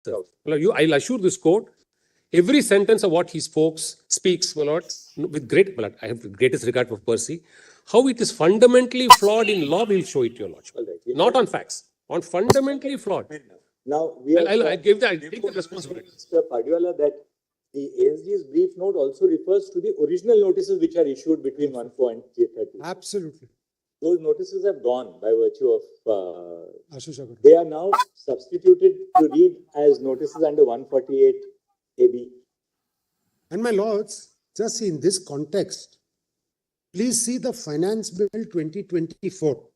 I'll assure this court, every sentence of what he speaks, my lord, with great, my lord, I have the greatest regard for Percy. How it is fundamentally flawed in law, we'll show it to your lordship. Not on facts, on fundamentally flawed. Now, we are I'll take the responsibility. Mr. Padiwala, that the ASG's brief note also refers to the original notices which are issued between 1/4 and 3/30. Absolutely. Those notices have gone by virtue of, Ashish. they are now substituted to read as notices under 148 AB. And my lords, just in this context, please see the Finance Bill 2024.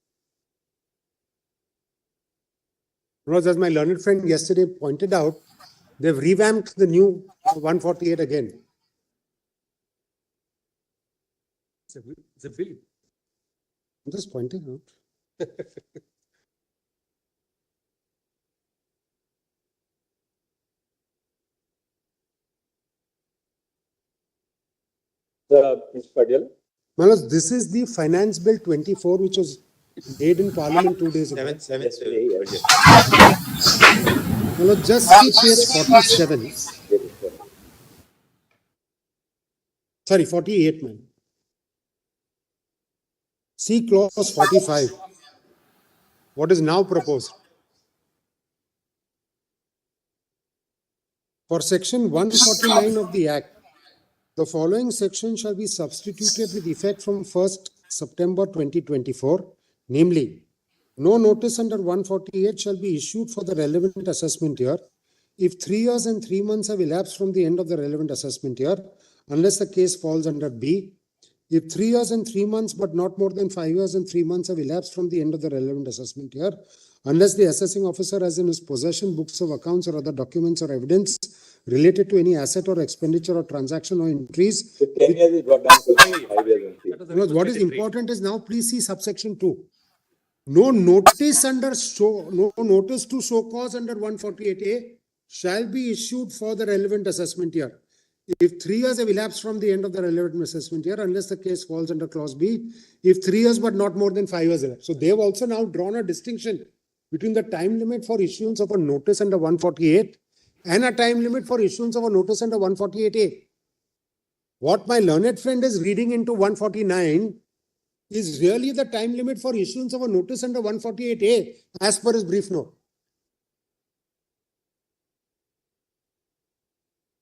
Because as my learned friend yesterday pointed out, they've revamped the new 148 again. It's a bill. I'm just pointing out. Mr. Padiwala? My lords, this is the Finance Bill 24, which was laid in Parliament 2 days ago. Yesterday, yes. My lords, just see page 47. Sorry, 48, man. See clause 45. What is now proposed? For section 149 of the Act, the following section shall be substituted with effect from 1st September 2024, namely, no notice under 148 shall be issued for the relevant assessment year if 3 years and 3 months have elapsed from the end of the relevant assessment year, unless the case falls under B. If 3 years and 3 months, but not more than 5 years and 3 months have elapsed from the end of the relevant assessment year, unless the assessing officer has in his possession books of accounts or other documents or evidence related to any asset or expenditure or transaction or increase. 10 years is brought down to 5 years and 3 months. What is important is now please see subsection 2. No notice to show cause under 148A shall be issued for the relevant assessment year if 3 years have elapsed from the end of the relevant assessment year, unless the case falls under clause B, if 3 years but not more than 5 years elapsed. So they have also now drawn a distinction between the time limit for issuance of a notice under 148 and a time limit for issuance of a notice under 148A. What my learned friend is reading into 149 is really the time limit for issuance of a notice under 148A as per his brief note.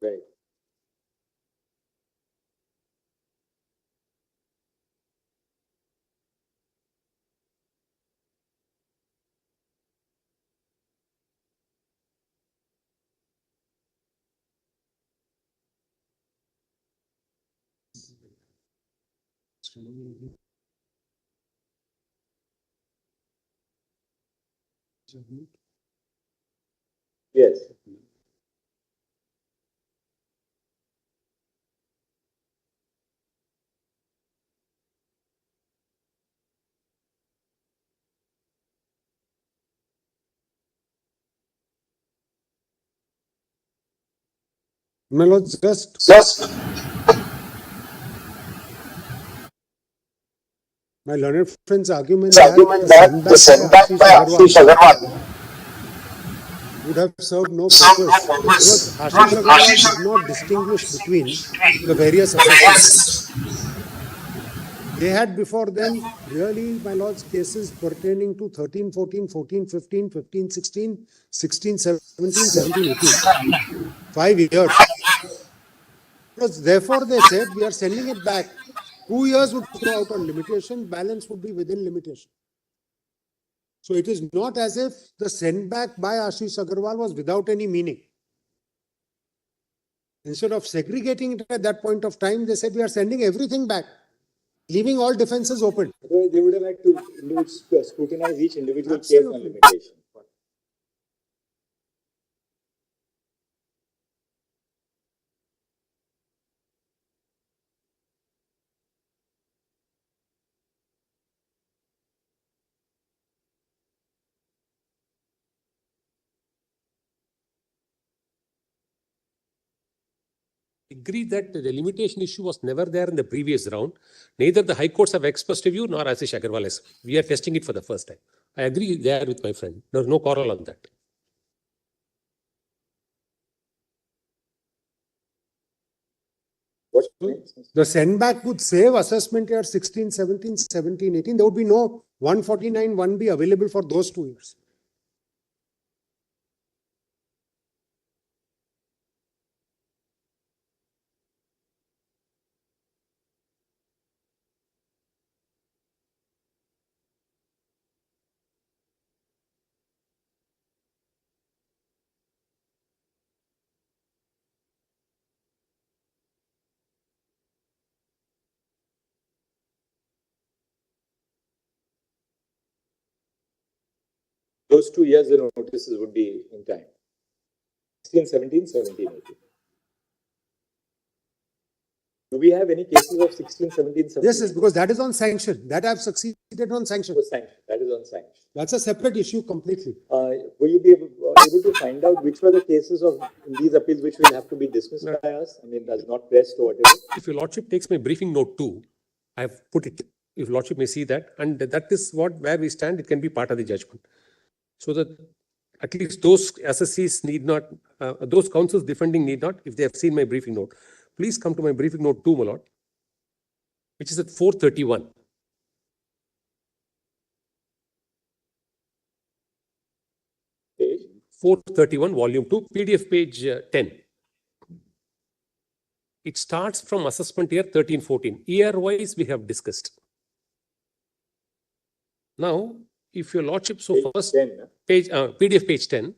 Right. Yes. My lords, just my learned friend's argument that the sendback by Ashish Agarwal would have served no purpose because Ashish Agarwal did not distinguish between the various assessments. They had before them really, my lords, cases pertaining to 13, 14, 14, 15, 15, 16, 16, 17, 17, 18. 5 years. Because therefore they said we are sending it back. 2 years would go out on limitation, balance would be within limitation. So it is not as if the sendback by Ashish Agarwal was without any meaning. Instead of segregating it at that point of time, they said we are sending everything back, leaving all defenses open. They would have had to scrutinize each individual case on limitation. Agree that the limitation issue was never there in the previous round. Neither the high courts have expressed a view nor Ashish Agarwal has. We are testing it for the first time. I agree there with my friend. There is no quarrel on that. What's next? The sendback would save assessment year 16, 17, 17, 18. There would be no 149 1B available for those 2 years. Those 2 years, the notices would be in time. 16, 17, 17, 18. Do we have any cases of 16, 17, 17? Yes, because that is on sanction. That I have succeeded on sanction. That is on sanction. That's a separate issue completely. Will you be able to find out which were the cases of these appeals which will have to be dismissed by us? I mean, does not pressed or whatever. If your lordship takes my briefing note too, I have put it. If lordship may see that, and that is where we stand. It can be part of the judgment, so that at least those assessees need not, those counsels defending need not, if they have seen my briefing note. Please come to my briefing note 2, my lord, which is at 431. Page 431, volume 2, PDF page 10. It starts from assessment year 13-14. Year-wise, we have discussed. Now, if your lordship, so Page first 10, page, PDF page 10,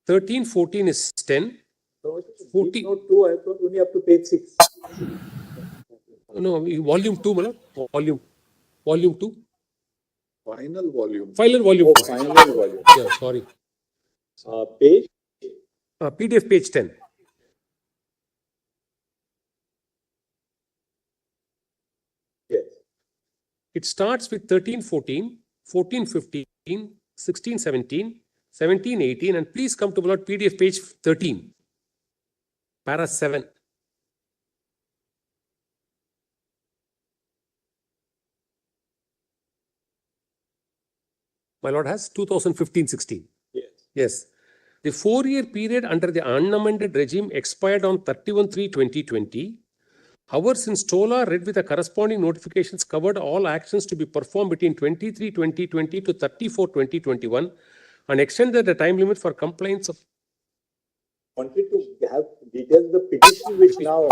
13-14 is 10. no, 40 note 2, I thought only up to page 6. No, volume 2, my lord. Volume 2. Final volume. Final volume Oh, 2. final volume. Yeah, sorry. Page PDF page 10. yes. It starts with 13-14, 14-15, 16-17, 17-18, and please come to my lord PDF page 13, para 7. My lord has 2015-16. Yes. Yes. The 4-year period under the unamended regime expired on 31/3/2020. However, since TOLA read with the corresponding notifications covered all actions to be performed between 23/2020 to 34/2021 and extended the time limit for complaints of. Wanted to have details of the petition which now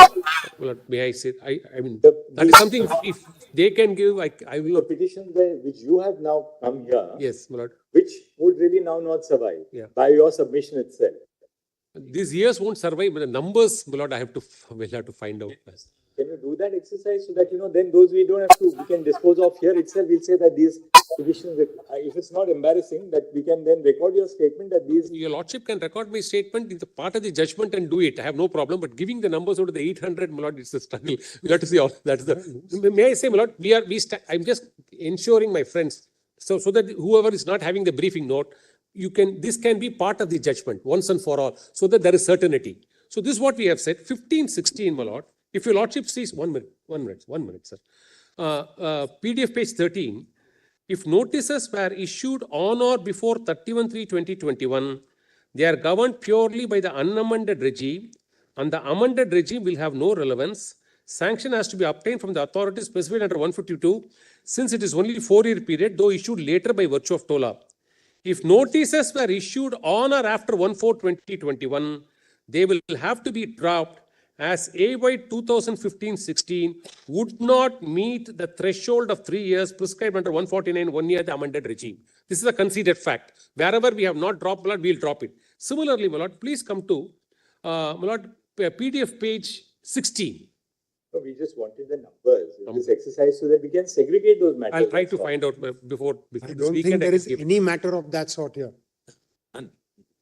Well, may I say? I mean, The- that is something if they can give, I the will. petitions which you have now come here, Yes, my lord. which would really now not survive Yeah. by your submission itself. These years won't survive, but the numbers, my lord, will have to find out. Can you do that exercise so that, then those we can dispose of here itself. We'll say that these petitions, if it's not embarrassing, that we can then record your statement that these. Your lordship can record my statement in the part of the judgment and do it. I have no problem. But giving the numbers out of the 800, my lord, it's a struggle. We'll have to see all that's the. May I say, my lord, I'm just ensuring my friends, so that whoever is not having the briefing note, this can be part of the judgment once and for all, so that there is certainty. So this is what we have said. 15-16, my lord. If your lordship sees 1 minute, sir. PDF page 13. If notices were issued on or before 31/3/2021, they are governed purely by the unamended regime, and the amended regime will have no relevance. Sanction has to be obtained from the authorities specified under 152, since it is only 4-year period, though issued later by virtue of TOLA. If notices were issued on or after 1/4/2021, they will have to be dropped, as AY 2015-16 would not meet the threshold of 3 years prescribed under 149 1 year the amended regime. This is a conceded fact. Wherever we have not dropped, my lord, we'll drop it. Similarly, my lord, please come to my lord, PDF page 16. No, we just wanted the numbers in this exercise so that we can segregate those matters. I'll try to find out before I this don't weekend. think there I is can give. any matter of that sort here.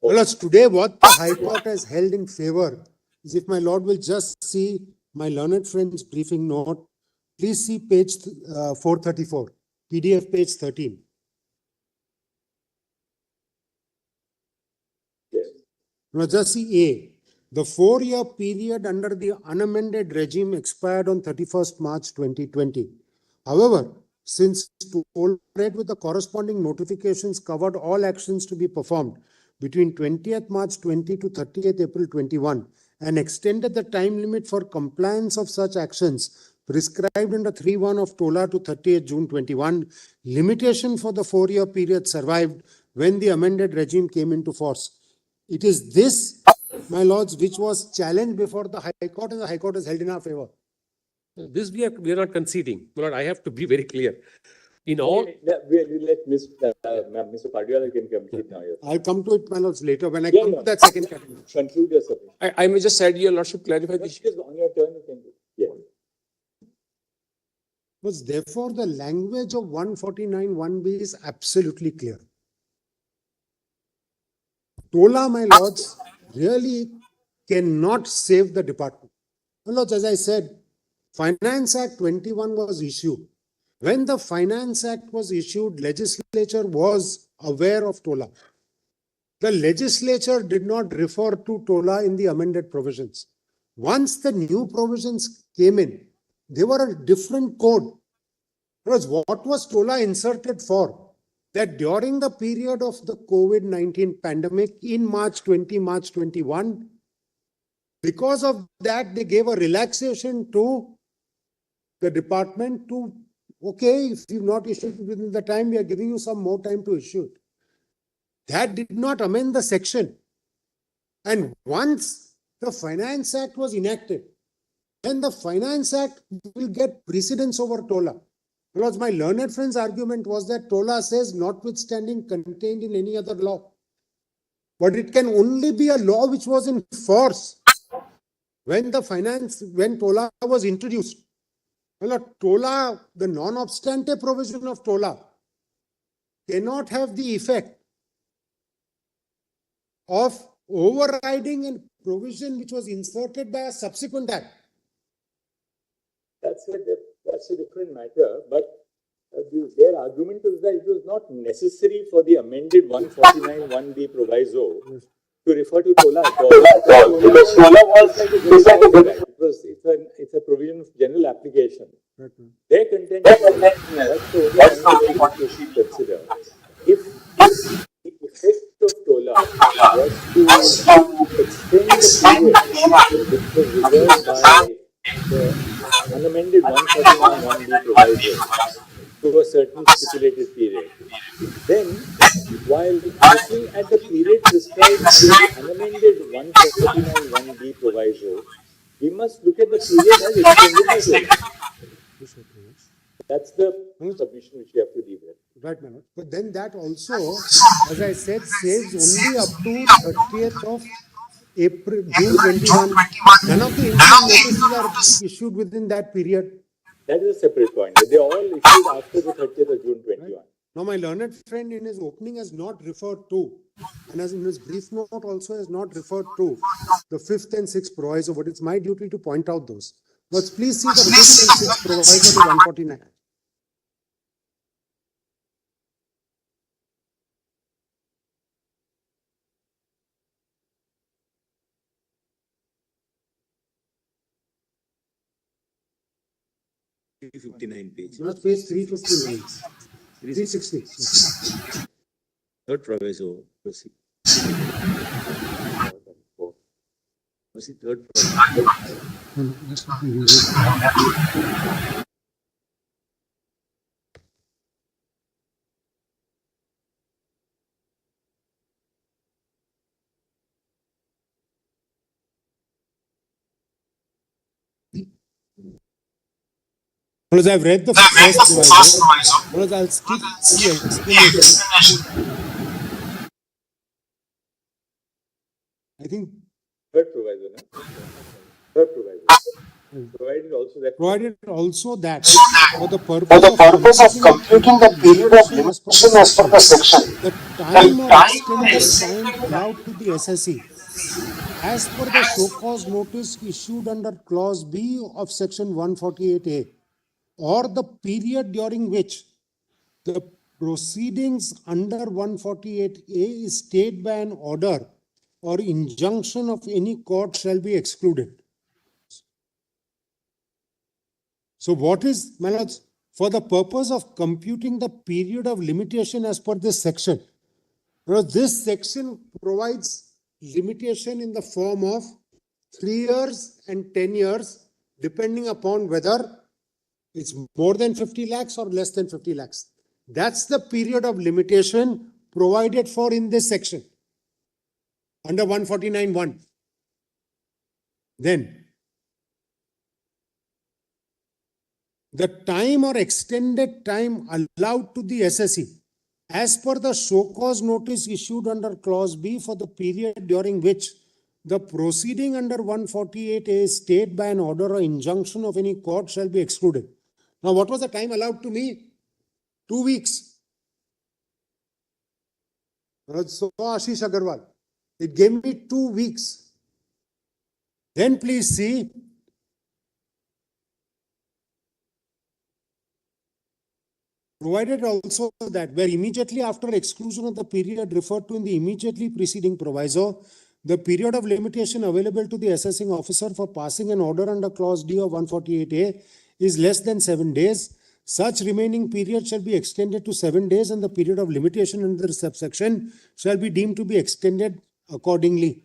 Well, today what the High Court has held in favor is, if my lord will just see my learned friend's briefing note, please see page 434, PDF page 13. Yes. Now just see A. The 4-year period under the unamended regime expired on 31st March 2020. However, since TOLA read with the corresponding notifications covered all actions to be performed between 20th March 20 to 30th April 21 and extended the time limit for compliance of such actions prescribed under 3.1 of TOLA to 30th June 21. Limitation for the 4-year period survived when the amended regime came into force. It is this, my lords, which was challenged before the High Court, and the High Court has held in our favor. This we are not conceding. My lord, I have to be very clear. In all, We'll let Mr. Padiwala can complete now. Yes. I'll come to it, my lords, later when I Yeah, come yeah. to that second category. Conclude your submission. I may just add, your lordship, clarify the issue. Just on your turn, you can do. Yeah. Was therefore the language of 149(1)B is absolutely clear. TOLA, my lords, really cannot save the department. My lords, as I said, Finance Act 21 was issued. When the Finance Act was issued, legislature was aware of TOLA. The legislature did not refer to TOLA in the amended provisions. Once the new provisions came in, they were a different code. Because what was TOLA inserted for? That during the period of the COVID-19 pandemic in March 21, because of that, they gave a relaxation to the department to, okay, if you've not issued within the time, we are giving you some more time to issue it. That did not amend the section. And once the Finance Act was enacted, then the Finance Act will get precedence over TOLA. Because my learned friend's argument was that TOLA says notwithstanding contained in any other law. But it can only be a law which was in force when TOLA was introduced. Well, TOLA, the non-obstante provision of TOLA cannot have the effect of overriding a provision which was inserted by a subsequent act. That's a different matter, but their argument is that it was not necessary for the amended 149(1)B proviso to refer to TOLA at all. Because TOLA was it's a provision of general application. Their contention that's the only point you should consider. If the effect of TOLA was to extend the period which was reserved by the unamended 149(1)B proviso to a certain stipulated period, then while looking at the period prescribed in the unamended 149(1)B proviso, we must look at the period as extended by TOLA. That's the submission which we have to deal with. Right, Manoj. But then that also, as I said, saves only up to 30th of June 21. None of the interim notices are issued within that period. That is a separate point. They all issued after the 30th of June 21. Now, my learned friend in his opening has not referred to, and as in his brief note also has not referred to the 5th and 6th proviso, but it's my duty to point out those. But please see the 5th and 6th proviso to 149. Page. That's page 359. 360. Third proviso. Proceed. What's the third proviso? Because I've read the first proviso, because I'll skip the explanation. I think Third proviso, no? Third proviso. Provided also that for the purpose of computing the period of limitation as per the section, the time or extended time allowed to the assessee as per the show cause notice issued under clause B of section 148A, or the period during which the proceedings under 148A is stayed by an order or injunction of any court shall be excluded. So what is, my lords, for the purpose of computing the period of limitation as per this section? Because this section provides limitation in the form of 3 years and 10 years, depending upon whether it's more than 50 lakhs or less than 50 lakhs. That's the period of limitation provided for in this section under 149(1). Then, the time or extended time allowed to the assessee as per the show cause notice issued under clause B for the period during which the proceeding under 148A is stayed by an order or injunction of any court shall be excluded. Now, what was the time allowed to me? 2 weeks. So, Ashish Agarwal, it gave me 2 weeks. Then please see, provided also that where immediately after exclusion of the period referred to in the immediately preceding proviso, the period of limitation available to the assessing officer for passing an order under clause D of 148A is less than 7 days. Such remaining period shall be extended to 7 days, and the period of limitation under the subsection shall be deemed to be extended accordingly.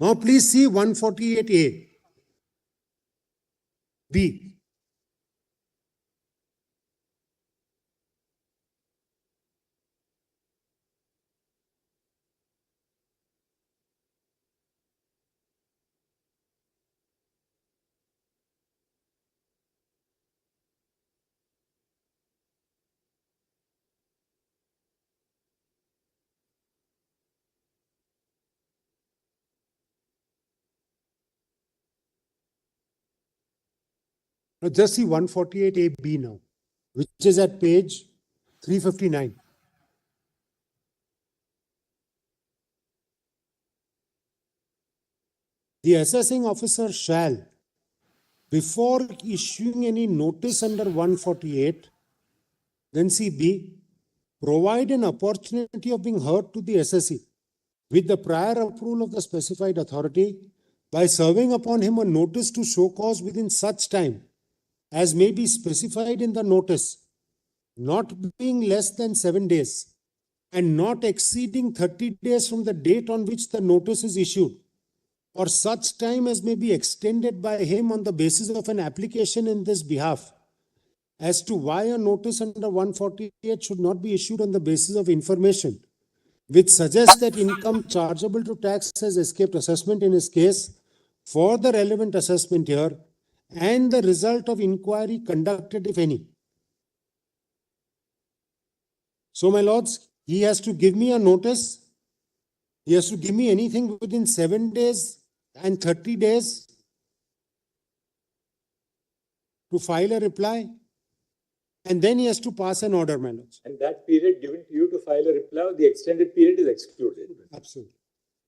Now please see 148A, B. Now just see 148AB now, which is at page 359. The assessing officer shall, before issuing any notice under 148, then see B, provide an opportunity of being heard to the assessee with the prior approval of the specified authority by serving upon him a notice to show cause within such time as may be specified in the notice, not being less than 7 days and not exceeding 30 days from the date on which the notice is issued, or such time as may be extended by him on the basis of an application in this behalf, as to why a notice under 148 should not be issued on the basis of information which suggests that income chargeable to tax has escaped assessment in his case for the relevant assessment year and the result of inquiry conducted, if any. So, my lords, he has to give me a notice. He has to give me anything within 7 days and 30 days to file a reply. And then he has to pass an order, my lords. And that period given to you to file a reply, the extended period is excluded. Absolutely.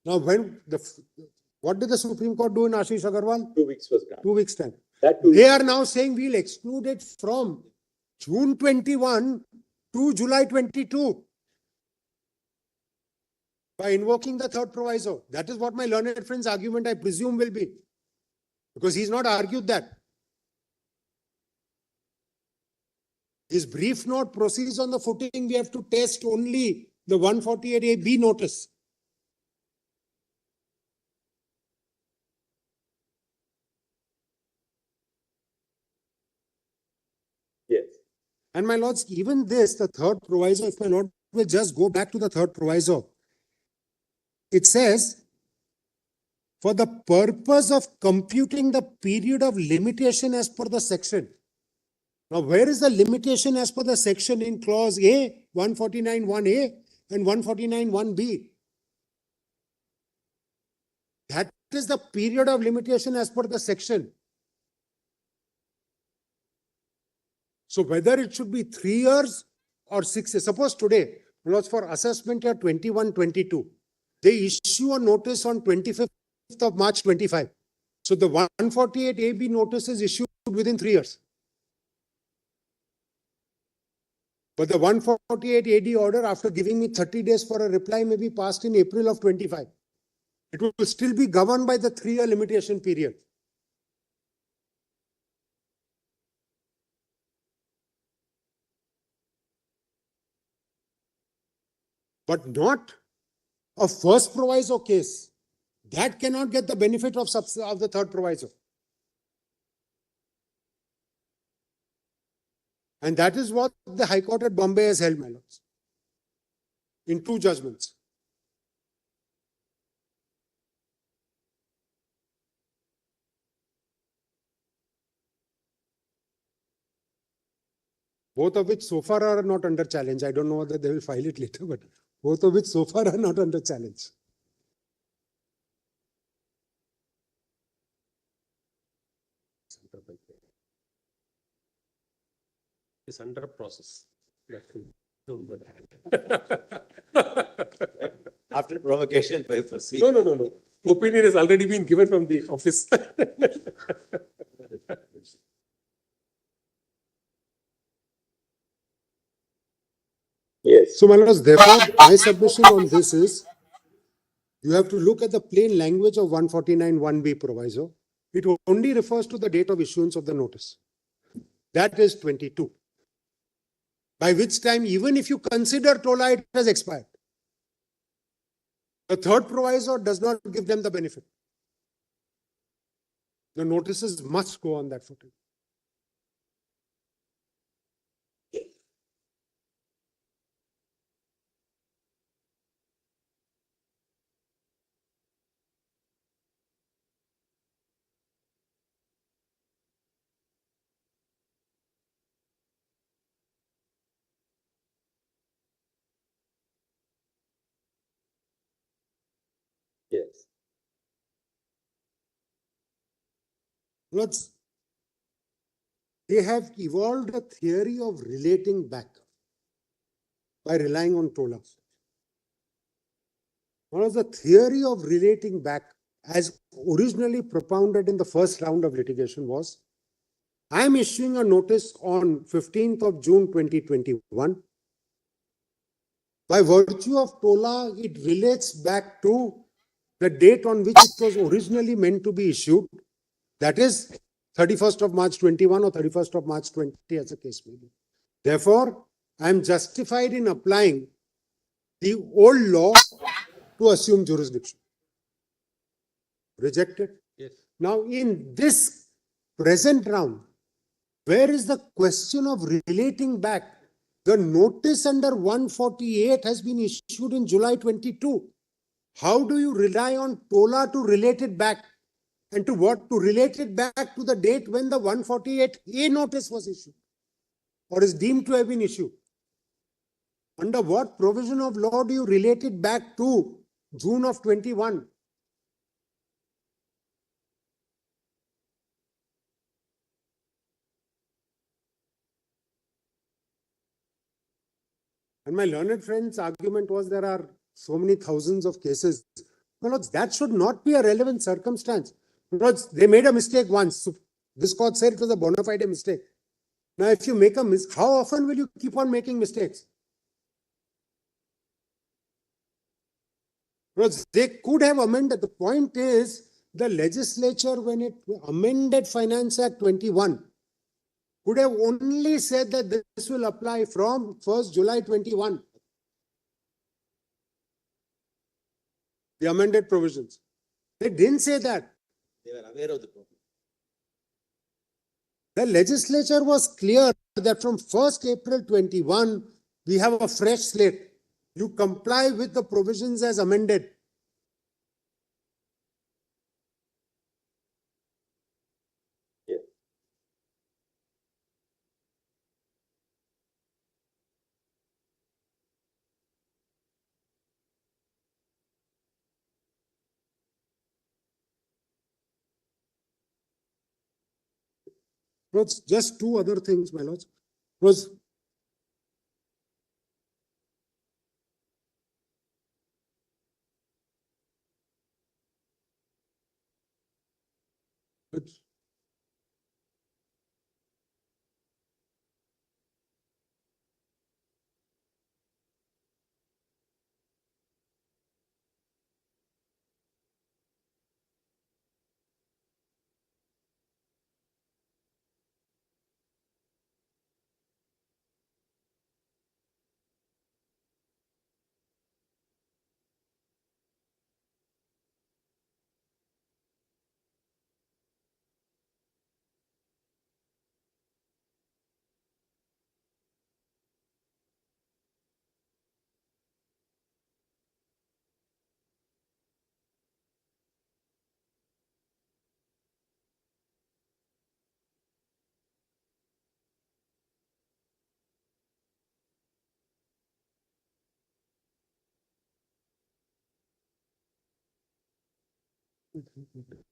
Now, what did the Supreme Court do in Ashish Agarwal? 2 weeks was granted. 2 weeks time. That 2 They weeks. are now saying we'll exclude it from June 21 to July 22 by invoking the third proviso. That is what my learned friend's argument, I presume, will be. Because he's not argued that. His brief note proceeds on the footing we have to test only the 148AB notice. Yes. And my lords, even this, the third proviso, if my lord will just go back to the third proviso, it says, for the purpose of computing the period of limitation as per the section. Now, where is the limitation as per the section in clause A, 149(1)A and 149(1)B? That is the period of limitation as per the section. So whether it should be 3 years or 6 years, suppose today, for assessment year 21-22, they issue a notice on 25th of March 25. So the 148AB notice is issued within 3 years. But the 148AD order, after giving me 30 days for a reply, may be passed in April of 25. It will still be governed by the 3-year limitation period. but not a first proviso case. That cannot get the benefit of the third proviso. And that is what the High Court at Bombay has held, my lords, in two judgments. Both of which so far are not under challenge. I don't know whether they will file it later, but both of which so far are not under challenge. It's under process. After provocation by proceed. No. Opinion has already been given from the office. Yes. So, my lords, therefore, my submission on this is, you have to look at the plain language of 149(1)(b) proviso. It only refers to the date of issuance of the notice. That is 22. By which time, even if you consider TOLA, it has expired. The third proviso does not give them the benefit. The notices must go on that footing. Yes. Lords, they have evolved a theory of relating back by relying on TOLA. One of the theory of relating back, as originally propounded in the first round of litigation, was, I am issuing a notice on 15th of June 2021. By virtue of TOLA, it relates back to the date on which it was originally meant to be issued. That is 31st of March 21 or 31st of March 20, as the case may be. Therefore, I am justified in applying the old law to assume jurisdiction. Rejected. Yes. Now, in this present round, where is the question of relating back? The notice under 148 has been issued in July 22. How do you rely on TOLA to relate it back? And to what? To relate it back to the date when the 148A notice was issued or is deemed to have been issued. Under what provision of law do you relate it back to June of 21? And my learned friend's argument was there are so many thousands of cases. Well, that should not be a relevant circumstance. Because they made a mistake once. So this court said it was a bona fide mistake. Now, if you make a mistake, how often will you keep on making mistakes? Because they could have amended. The point is, the legislature, when it amended Finance Act 21, could have only said that this will apply from 1st July 21. The amended provisions. They didn't say that. They were aware of the problem. The legislature was clear that from 1st April 21, we have a fresh slate. You comply with the provisions as amended. Yes. Just two other things, my lords. Was Very good.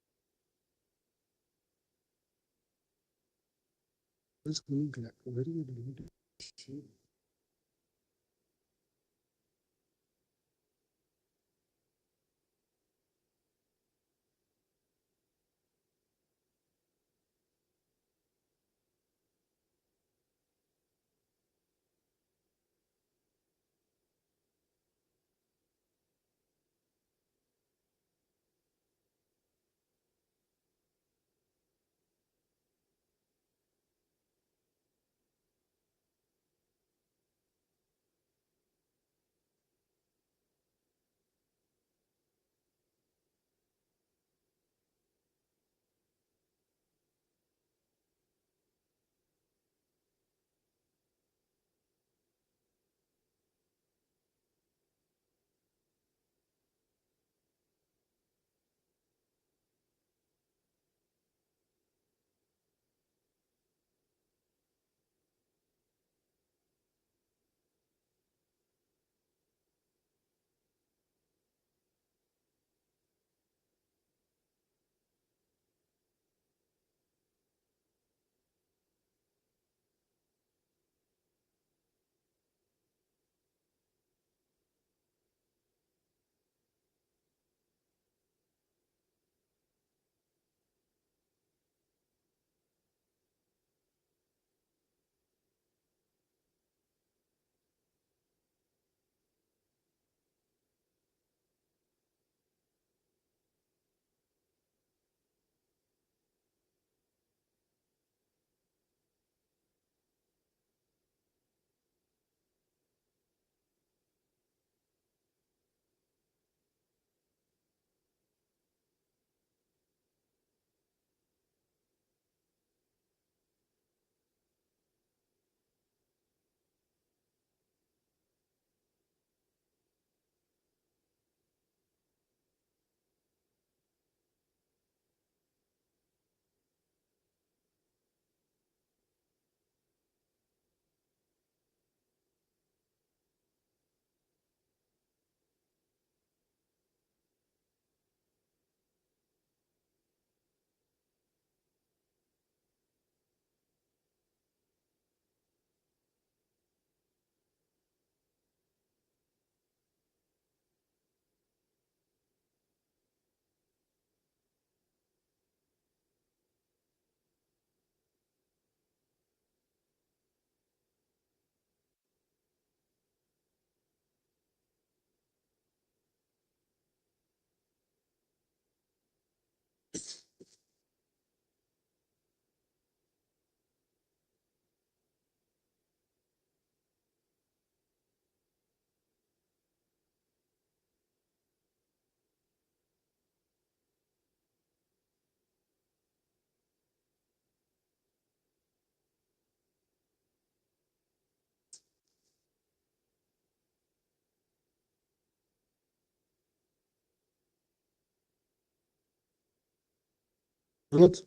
Manoj,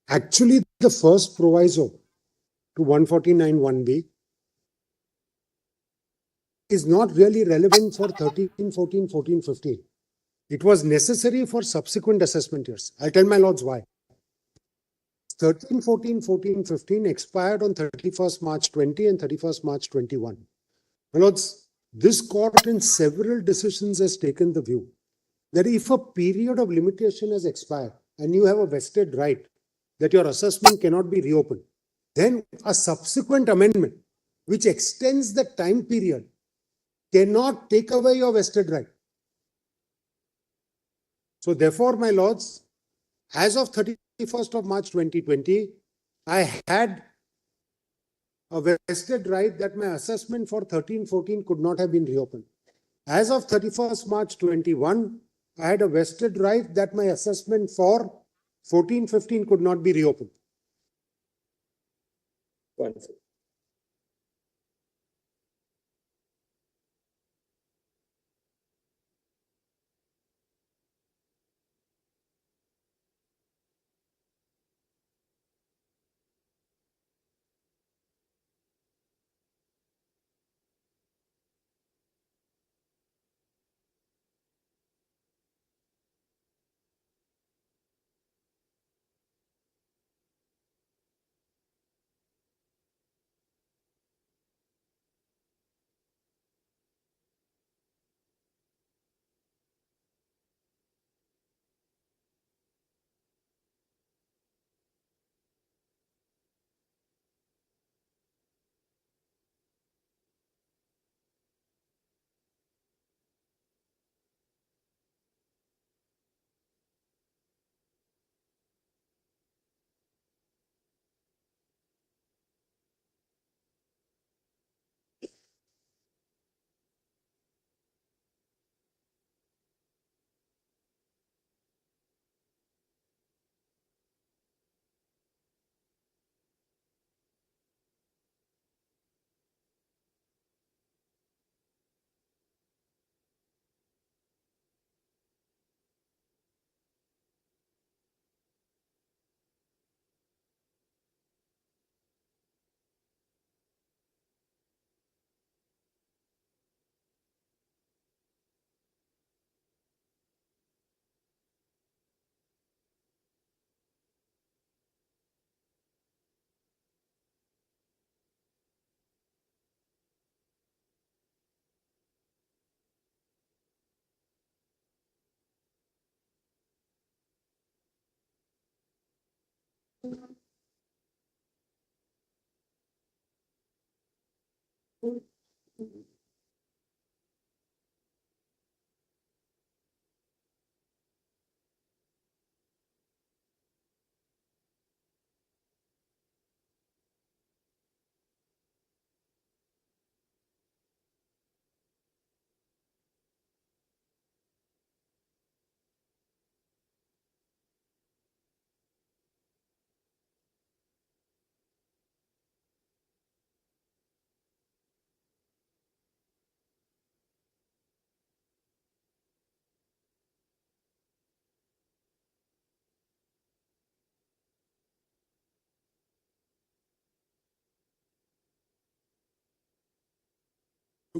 actually, the first proviso to 149 1B is not really relevant for 13, 14, 14, 15. It was necessary for subsequent assessment years. I'll tell my lords why. 13, 14, 14, 15 expired on 31st March 20 and 31st March 21. My lords, this court in several decisions has taken the view that if a period of limitation has expired and you have a vested right that your assessment cannot be reopened, then a subsequent amendment which extends the time period cannot take away your vested right. So therefore, my lords, as of 31st of March 2020, I had a vested right that my assessment for 13-14 could not have been reopened. As of 31st March 21, I had a vested right that my assessment for 14-15 could not be reopened. Wonderful.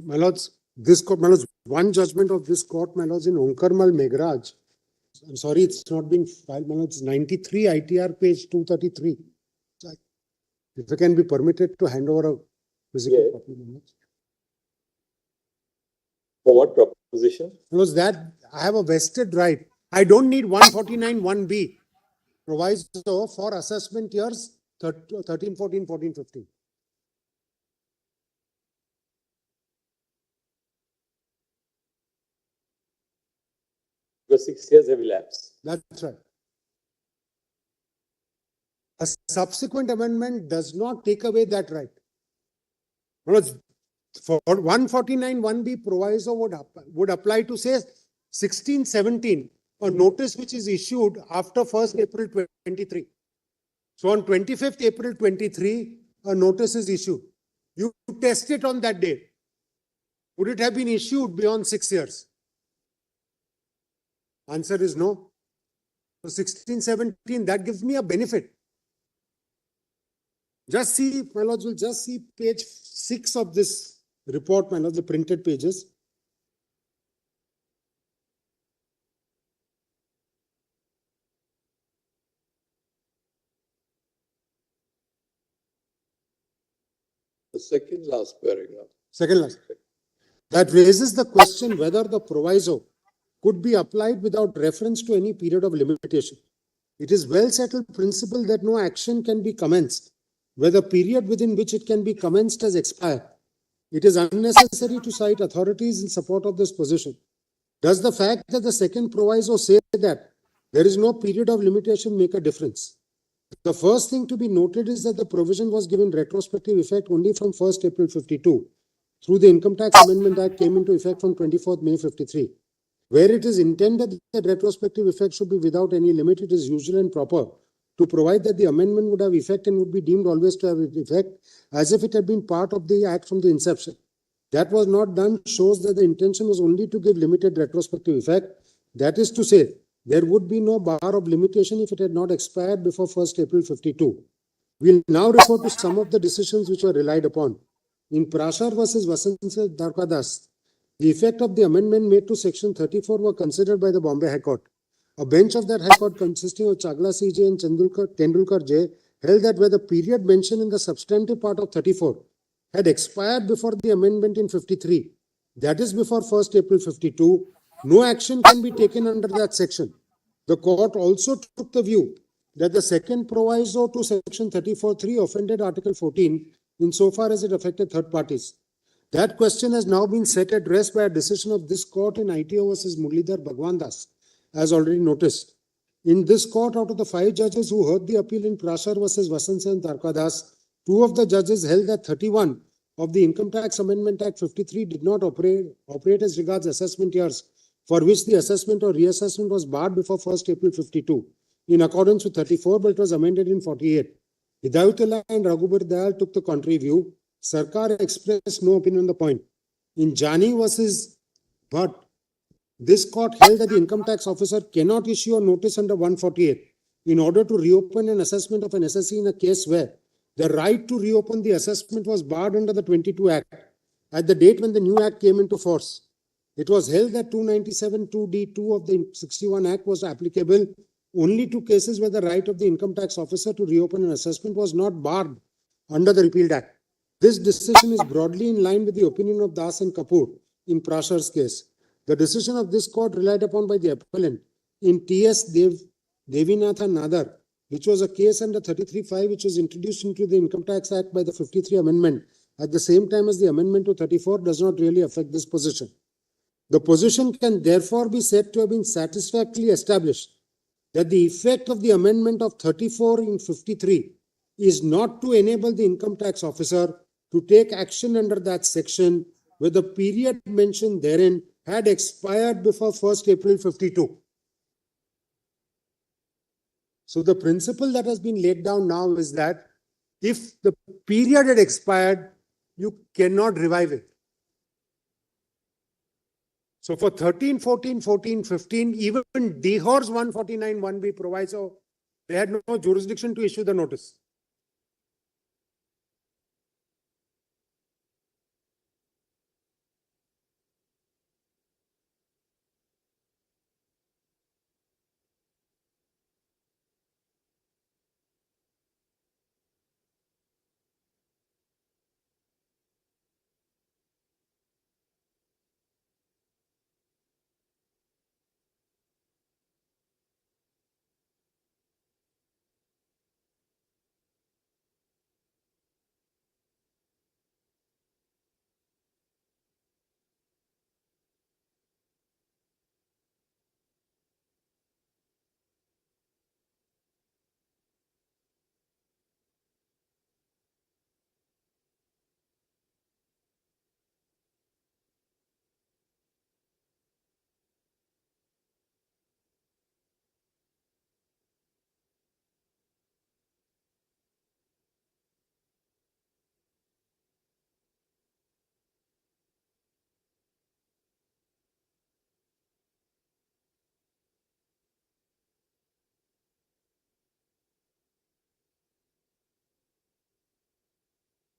My lords, this court, my lords, one judgment of this court, my lords, in Onkarmal Meghraj. I'm sorry, it's not been filed, my lords, 93 ITR page 233. If I can be permitted to hand over a physical Yeah. copy, my lords. For what proposition? Because that I have a vested right. I don't need 149 1B proviso for assessment years 13, 14, 14, 15. Because 6 years have elapsed. That's right. A subsequent amendment does not take away that right. For 149 1B proviso would apply to say 16, 17, a notice which is issued after 1st April 23. So on 25th April 23, a notice is issued. You test it on that date. Would it have been issued beyond 6 years? Answer is no. So 16, 17, that gives me a benefit. Just see, my lords, will just see page 6 of this report, my lords, the printed pages. The second last paragraph. Second last. That raises the question whether the proviso could be applied without reference to any period of limitation. It is well settled principle that no action can be commenced, where the period within which it can be commenced has expired. It is unnecessary to cite authorities in support of this position. Does the fact that the second proviso say that there is no period of limitation make a difference? The first thing to be noted is that the provision was given retrospective effect only from 1st April 52. Through the Income Tax Amendment Act came into effect from 24th May 53. Where it is intended that retrospective effect should be without any limit, it is usual and proper to provide that the amendment would have effect and would be deemed always to have effect as if it had been part of the act from the inception. That was not done shows that the intention was only to give limited retrospective effect. That is to say, there would be no bar of limitation if it had not expired before 1st April 52. We'll now refer to some of the decisions which were relied upon. In Prashar versus Vasansa Darkadas, the effect of the amendment made to section 34 were considered by the Bombay High Court. A bench of that High Court consisting of Chagla CJ and Tendulkar J held that where the period mentioned in the substantive part of 34 had expired before the amendment in 53, that is before 1st April 52, no action can be taken under that section. The court also took the view that the second proviso to section 34(3) offended Article 14 insofar as it affected third parties. That question has now been set at rest by a decision of this court in ITO versus Muralidhar Bhagwandas, as already noticed. In this court, out of the 5 judges who heard the appeal in Prashar versus Vasansa and Darkadas, 2 of the judges held that 31 of the Income Tax Amendment Act 53 did not operate as regards assessment years for which the assessment or reassessment was barred before 1st April 52 in accordance with 34, but it was amended in 48. Hidayatullah and Raghubir Dayal took the contrary view. Sarkar expressed no opinion on the point. In Jani versus Bhatt, this court held that the income tax officer cannot issue a notice under 148 in order to reopen an assessment of an assessee in a case where the right to reopen the assessment was barred under the 22 Act at the date when the new Act came into force. It was held that 297 2D2 of the 61 Act was applicable only to cases where the right of the income tax officer to reopen an assessment was not barred under the repealed Act. This decision is broadly in line with the opinion of Das and Kapoor in Prashar's case. The decision of this court relied upon by the appellant in T.S. Devinathan Nadar which was a case under 33(5), which was introduced into the Income Tax Act by the 53 Amendment, at the same time as the amendment to 34, does not really affect this position. The position can therefore be said to have been satisfactorily established that the effect of the amendment of 34 in 53 is not to enable the income tax officer to take action under that section where the period mentioned therein had expired before 1st April 52. So the principle that has been laid down now is that if the period had expired, you cannot revive it. So for 13, 14, 14, 15, even DHOR's 149 1B proviso, they had no jurisdiction to issue the notice.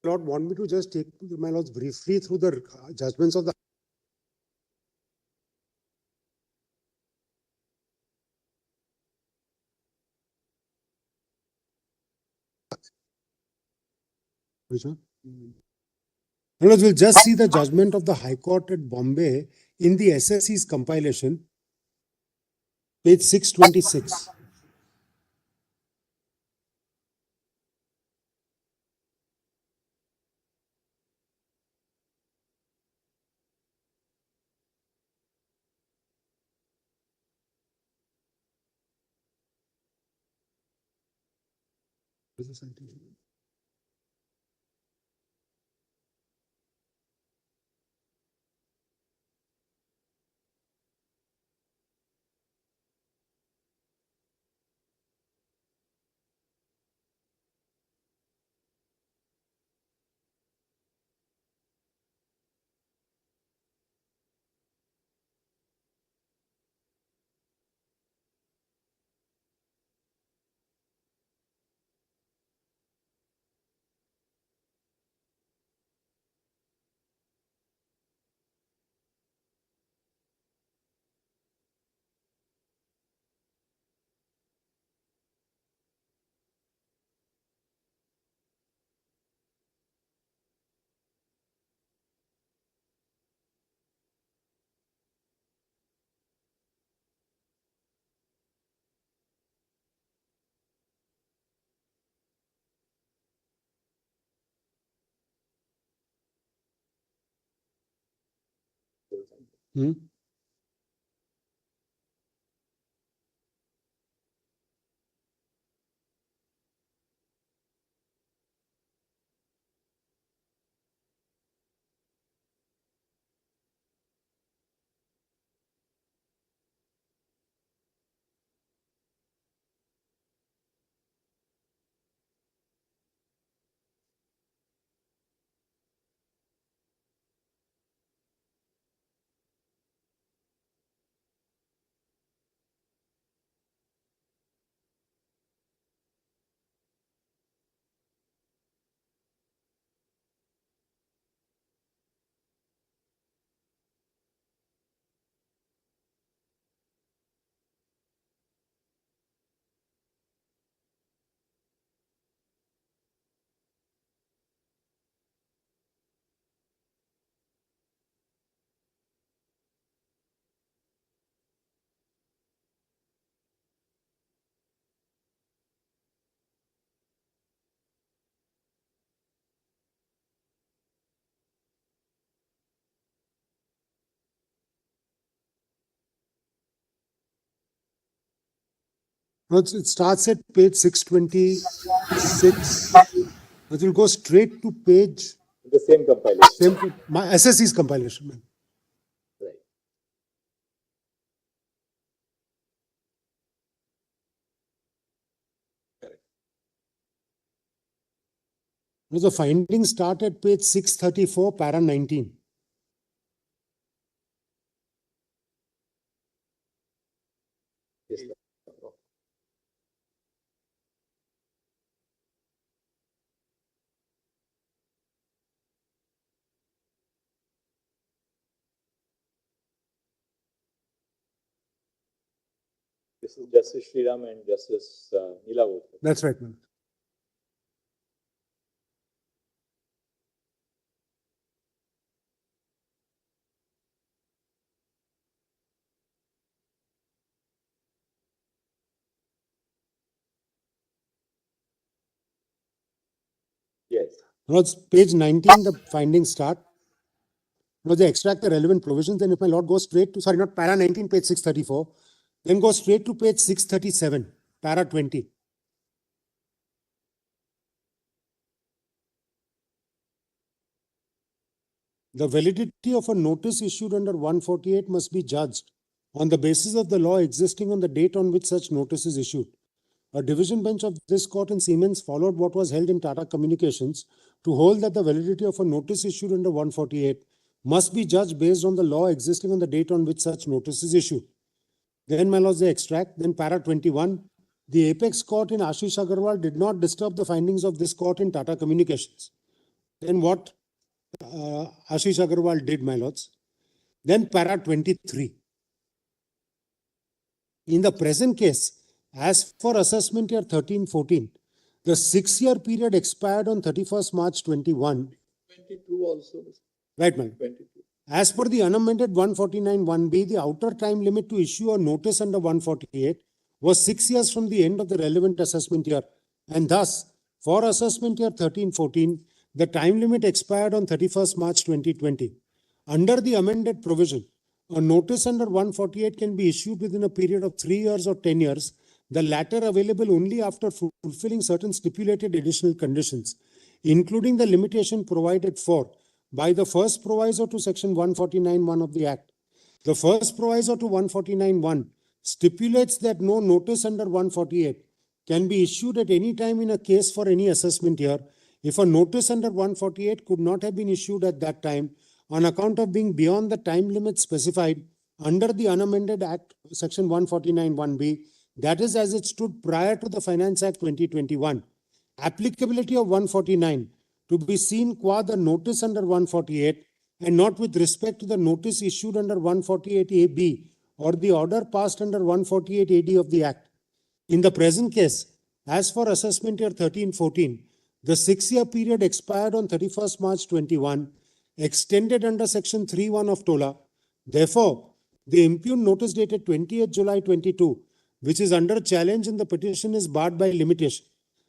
Lord, want me to just take my lords briefly through the judgments of the which one? My lords, we'll just see the judgment of the High Court at Bombay in the SSE's compilation, page 626. What is the citation? Hmm? No, it starts at page 626. It will go straight to page, The same compilation. my assessee's compilation. ma'am. Right. No, the findings start at page 634, para 19. Yes, sir. This is Justice Sriram and Justice Neela. That's right, ma'am. Yes. No, it's page 19, the findings start. No, they extract the relevant provisions. Then if my lord goes straight to, sorry, not para 19, page 634, then go straight to page 637, para 20. The validity of a notice issued under 148 must be judged on the basis of the law existing on the date on which such notice is issued. A division bench of this court in Siemens followed what was held in Tata Communications to hold that the validity of a notice issued under 148 must be judged based on the law existing on the date on which such notice is issued. Then, my lords, they extract. Then, para 21, the apex court in Ashish Agarwal did not disturb the findings of this court in Tata Communications. Then what Ashish Agarwal did, my lords. Then, para 23. In the present case, as for assessment year 13-14, the 6-year period expired on 31st March 21. 22 also. Right, ma'am. 22. As per the unamended 149(1)(b), the outer time limit to issue a notice under 148 was 6 years from the end of the relevant assessment year. And thus, for assessment year 13-14, the time limit expired on 31st March 2020. Under the amended provision, a notice under 148 can be issued within a period of 3 years or 10 years, the latter available only after fulfilling certain stipulated additional conditions, including the limitation provided for by the first proviso to section 149(1) of the Act. The first proviso to 149(1) stipulates that no notice under 148 can be issued at any time in a case for any assessment year if a notice under 148 could not have been issued at that time on account of being beyond the time limit specified under the unamended Act, section 149(1)(b), that is as it stood prior to the Finance Act 2021. Applicability of 149 to be seen qua the notice under 148 and not with respect to the notice issued under 148(a)(b) or the order passed under 148(a)(d) of the Act. In the present case, as for assessment year 13-14, the 6-year period expired on 31st March 21, extended under section 3(1) of TOLA. Therefore, the impugned notice dated 28th July 22, which is under challenge in the petition, is barred by limitation.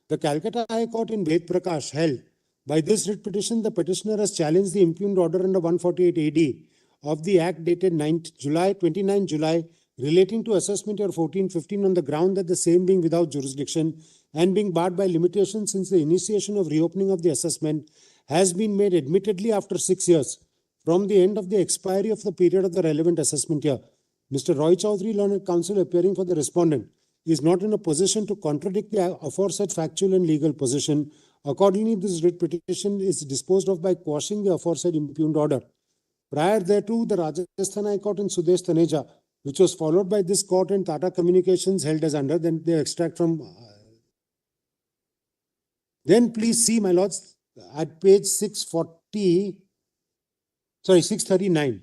The Calcutta High Court in Ved Prakash held, by this writ petition, the petitioner has challenged the impugned order under 148(a)(d) of the Act dated 29 July relating to assessment year 14-15 on the ground that the same being without jurisdiction and being barred by limitation since the initiation of reopening of the assessment has been made admittedly after 6 years from the end of the expiry of the period of the relevant assessment year. Mr. Roy Chaudhary, learned counsel appearing for the respondent, is not in a position to contradict the aforesaid factual and legal position. Accordingly, this writ petition is disposed of by quashing the aforesaid impugned order. Prior thereto, the Rajasthan High Court in Sudesh Taneja, which was followed by this court in Tata Communications, held as under. Then they extract from. Then please see, my lords, at page 639.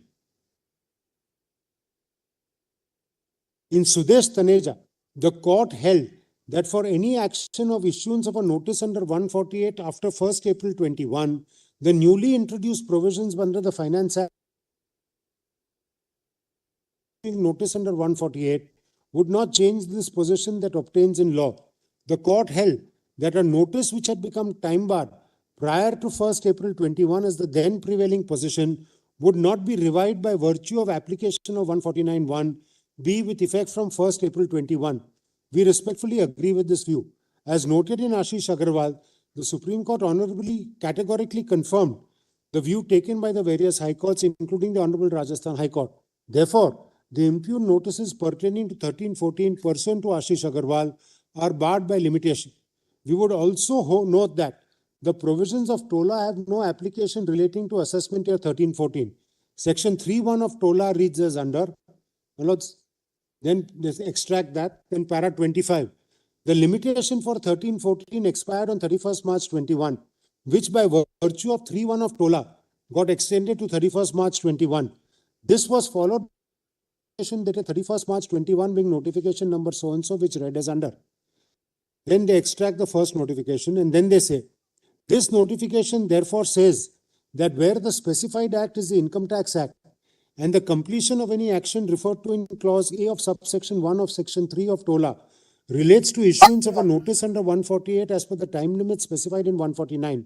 In Sudesh Taneja, the court held that for any action of issuance of a notice under 148 after 1st April 21, the newly introduced provisions under the Finance Act notice under 148 would not change this position that obtains in law. The court held that a notice which had become time barred prior to 1st April 21 as the then prevailing position would not be revived by virtue of application of 149(1)(b) with effect from 1st April 21. We respectfully agree with this view. As noted in Ashish Agarwal, the Supreme Court honorably categorically confirmed the view taken by the various high courts, including the Honorable Rajasthan High Court. Therefore, the impugned notices pertaining to 1314 pursuant to Ashish Agarwal are barred by limitation. We would also note that the provisions of TOLA have no application relating to assessment year 1314. Section 3.1 of TOLA reads as under. Then let's extract that. Then para 25. The limitation for 1314 expired on 31st March 21, which by virtue of 3.1 of TOLA got extended to 31st March 21. This was followed by dated 31st March 21 being notification number so-and-so, which read as under. Then they extract the first notification and then they say, this notification therefore says that where the specified act is the Income Tax Act and the completion of any action referred to in clause A of subsection 1 of section 3 of TOLA relates to issuance of a notice under 148 as per the time limit specified in 149.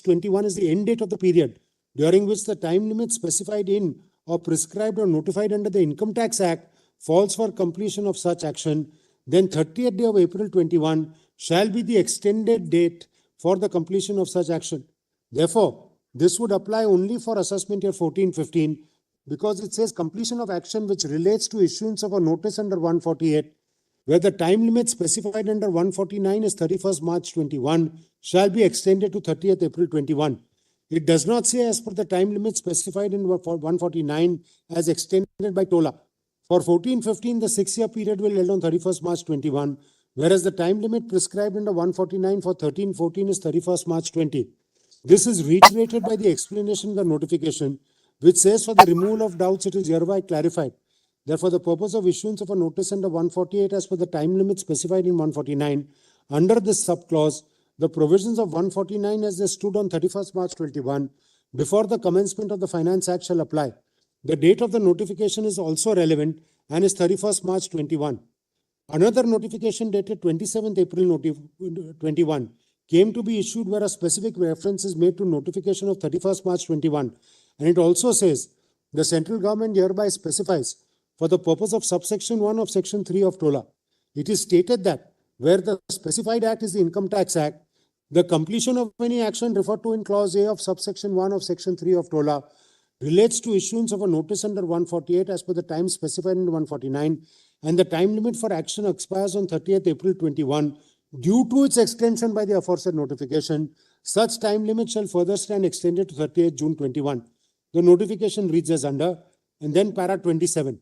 21 is the end date of the period during which the time limit specified in or prescribed or notified under the Income Tax Act falls for completion of such action, then 30th day of April 21 shall be the extended date for the completion of such action. Therefore, this would apply only for assessment year 1415 because it says completion of action which relates to issuance of a notice under 148, where the time limit specified under 149 is 31st March 21 shall be extended to 30th April 21. It does not say as per the time limit specified in 149 as extended by TOLA. For 1415, the 6-year period will end on 31st March 21, whereas the time limit prescribed under 149 for 1314 is 31st March 20. This is reiterated by the explanation of the notification, which says for the removal of doubts, it is hereby clarified. Therefore, the purpose of issuance of a notice under 148 as per the time limit specified in 149, under this subclause, the provisions of 149 as they stood on 31st March 21 before the commencement of the Finance Act shall apply. The date of the notification is also relevant and is 31st March 21. Another notification dated 27th April 21 came to be issued where a specific reference is made to notification of 31st March 21. And it also says, the central government hereby specifies for the purpose of subsection 1 of section 3 of TOLA. It is stated that where the specified act is the Income Tax Act, the completion of any action referred to in clause A of subsection 1 of section 3 of TOLA relates to issuance of a notice under 148 as per the time specified in 149, and the time limit for action expires on 30th April 21 due to its extension by the aforesaid notification. Such time limit shall further stand extended to 30th June 21. The notification reads as under, and then para 27.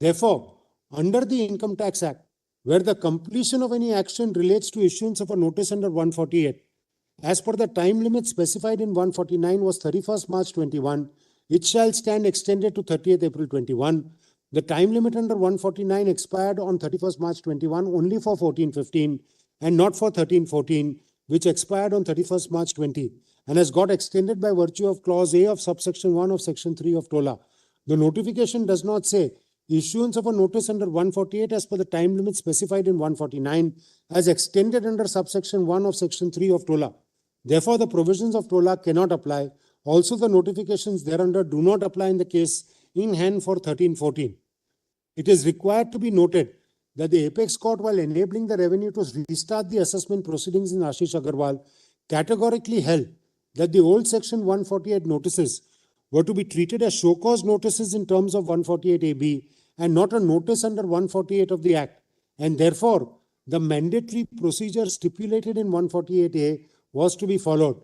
Therefore, under the Income Tax Act, where the completion of any action relates to issuance of a notice under 148, as per the time limit specified in 149 was 31st March 21, it shall stand extended to 30th April 21. The time limit under 149 expired on 31st March 21 only for 1415 and not for 1314, which expired on 31st March 20 and has got extended by virtue of clause A of subsection 1 of section 3 of TOLA. The notification does not say issuance of a notice under 148 as per the time limit specified in 149 as extended under subsection 1 of section 3 of TOLA. Therefore, the provisions of TOLA cannot apply. Also, the notifications thereunder do not apply in the case in hand for 1314. It is required to be noted that the Apex Court, while enabling the revenue to restart the assessment proceedings in Ashish Agarwal, categorically held that the old section 148 notices were to be treated as show cause notices in terms of 148AB and not a notice under 148 of the Act, and therefore the mandatory procedure stipulated in 148A was to be followed.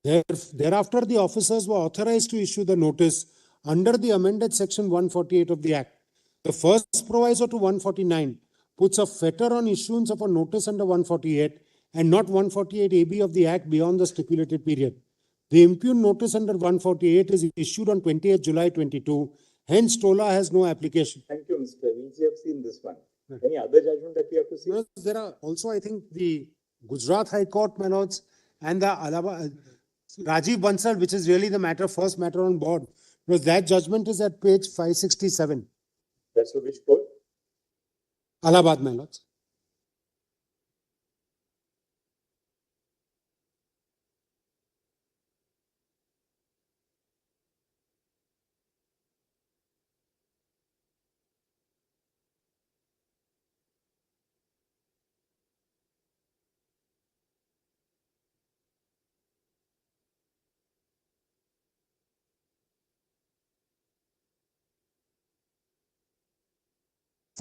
Thereafter, the officers were authorized to issue the notice under the amended section 148 of the Act. The first proviso to 149 puts a fetter on issuance of a notice under 148 and not 148AB of the Act beyond the stipulated period. The impugned notice under 148 is issued on 20th July 22. Hence, TOLA has no application. Thank you, Mr. Reeves. We have seen this one. Any other judgment that we have to see? There are also, I think, the Gujarat High Court, my lords, and the Rajiv Bansal, which is really the first matter on board, because that judgment is at page 567. That's for which court? Allahabad, my lords.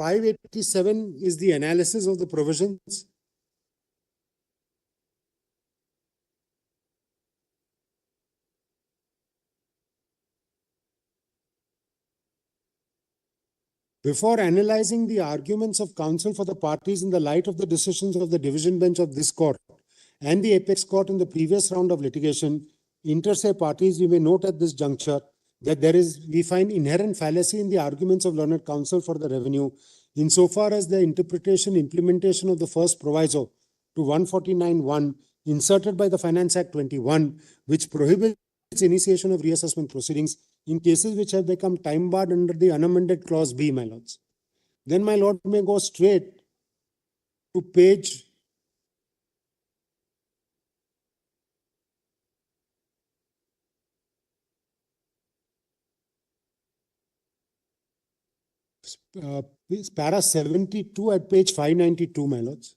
587 is the analysis of the provisions. Before analyzing the arguments of counsel for the parties in the light of the decisions of the division bench of this court and the apex court in the previous round of litigation, inter se parties, we may note at this juncture that we find inherent fallacy in the arguments of learned counsel for the revenue insofar as the interpretation, implementation of the first proviso to 149(1) inserted by the Finance Act 21, which prohibits initiation of reassessment proceedings in cases which have become time barred under the unamended clause B, my lords. Then my lord may go straight to page para 72 at page 592, my lords.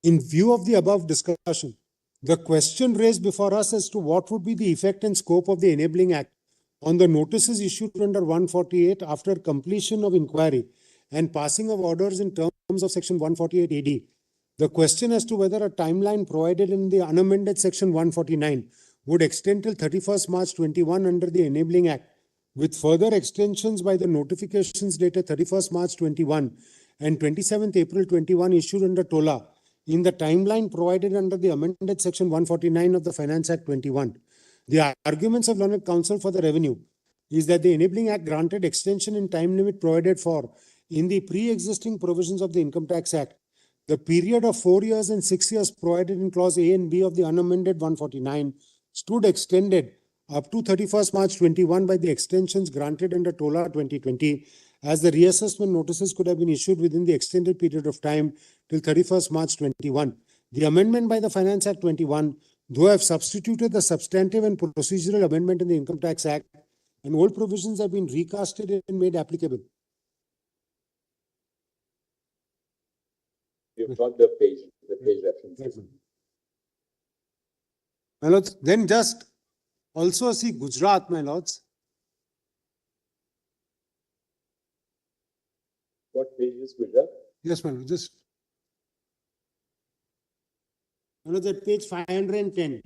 In view of the above discussion, the question raised before us as to what would be the effect and scope of the Enabling Act on the notices issued under 148 after completion of inquiry and passing of orders in terms of section 148 AD. The question as to whether a timeline provided in the unamended section 149 would extend till 31st March 21 under the Enabling Act, with further extensions by the notifications dated 31st March 21 and 27th April 21 issued under TOLA in the timeline provided under the amended section 149 of the Finance Act 21. The arguments of learned counsel for the revenue is that the Enabling Act granted extension in time limit provided for in the pre-existing provisions of the Income Tax Act. The period of 4 years and 6 years provided in clause A and B of the unamended 149 stood extended up to 31st March 21 by the extensions granted under TOLA 2020, as the reassessment notices could have been issued within the extended period of time till 31st March 21. The amendment by the Finance Act 21, though have substituted the substantive and procedural amendment in the Income Tax Act, and old provisions have been recasted and made applicable. You've got the page references. My lords, then just also see Gujarat, my lords. What page is Gujarat? Yes, my lord, just. My lords, at page 510.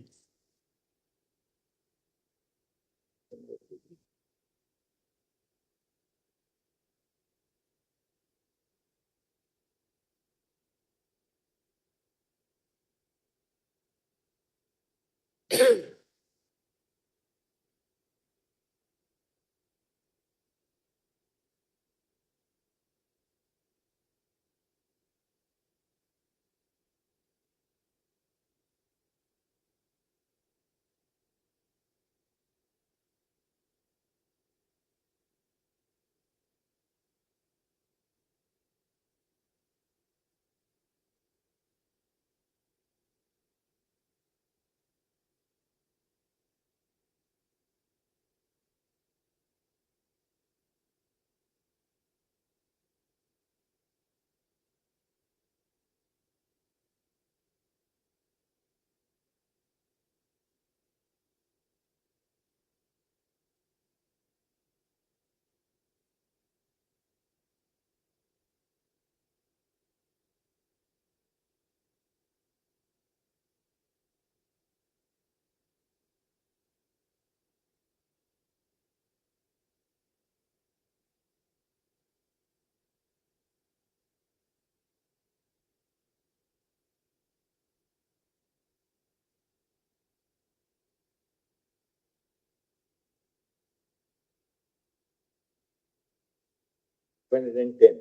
$110.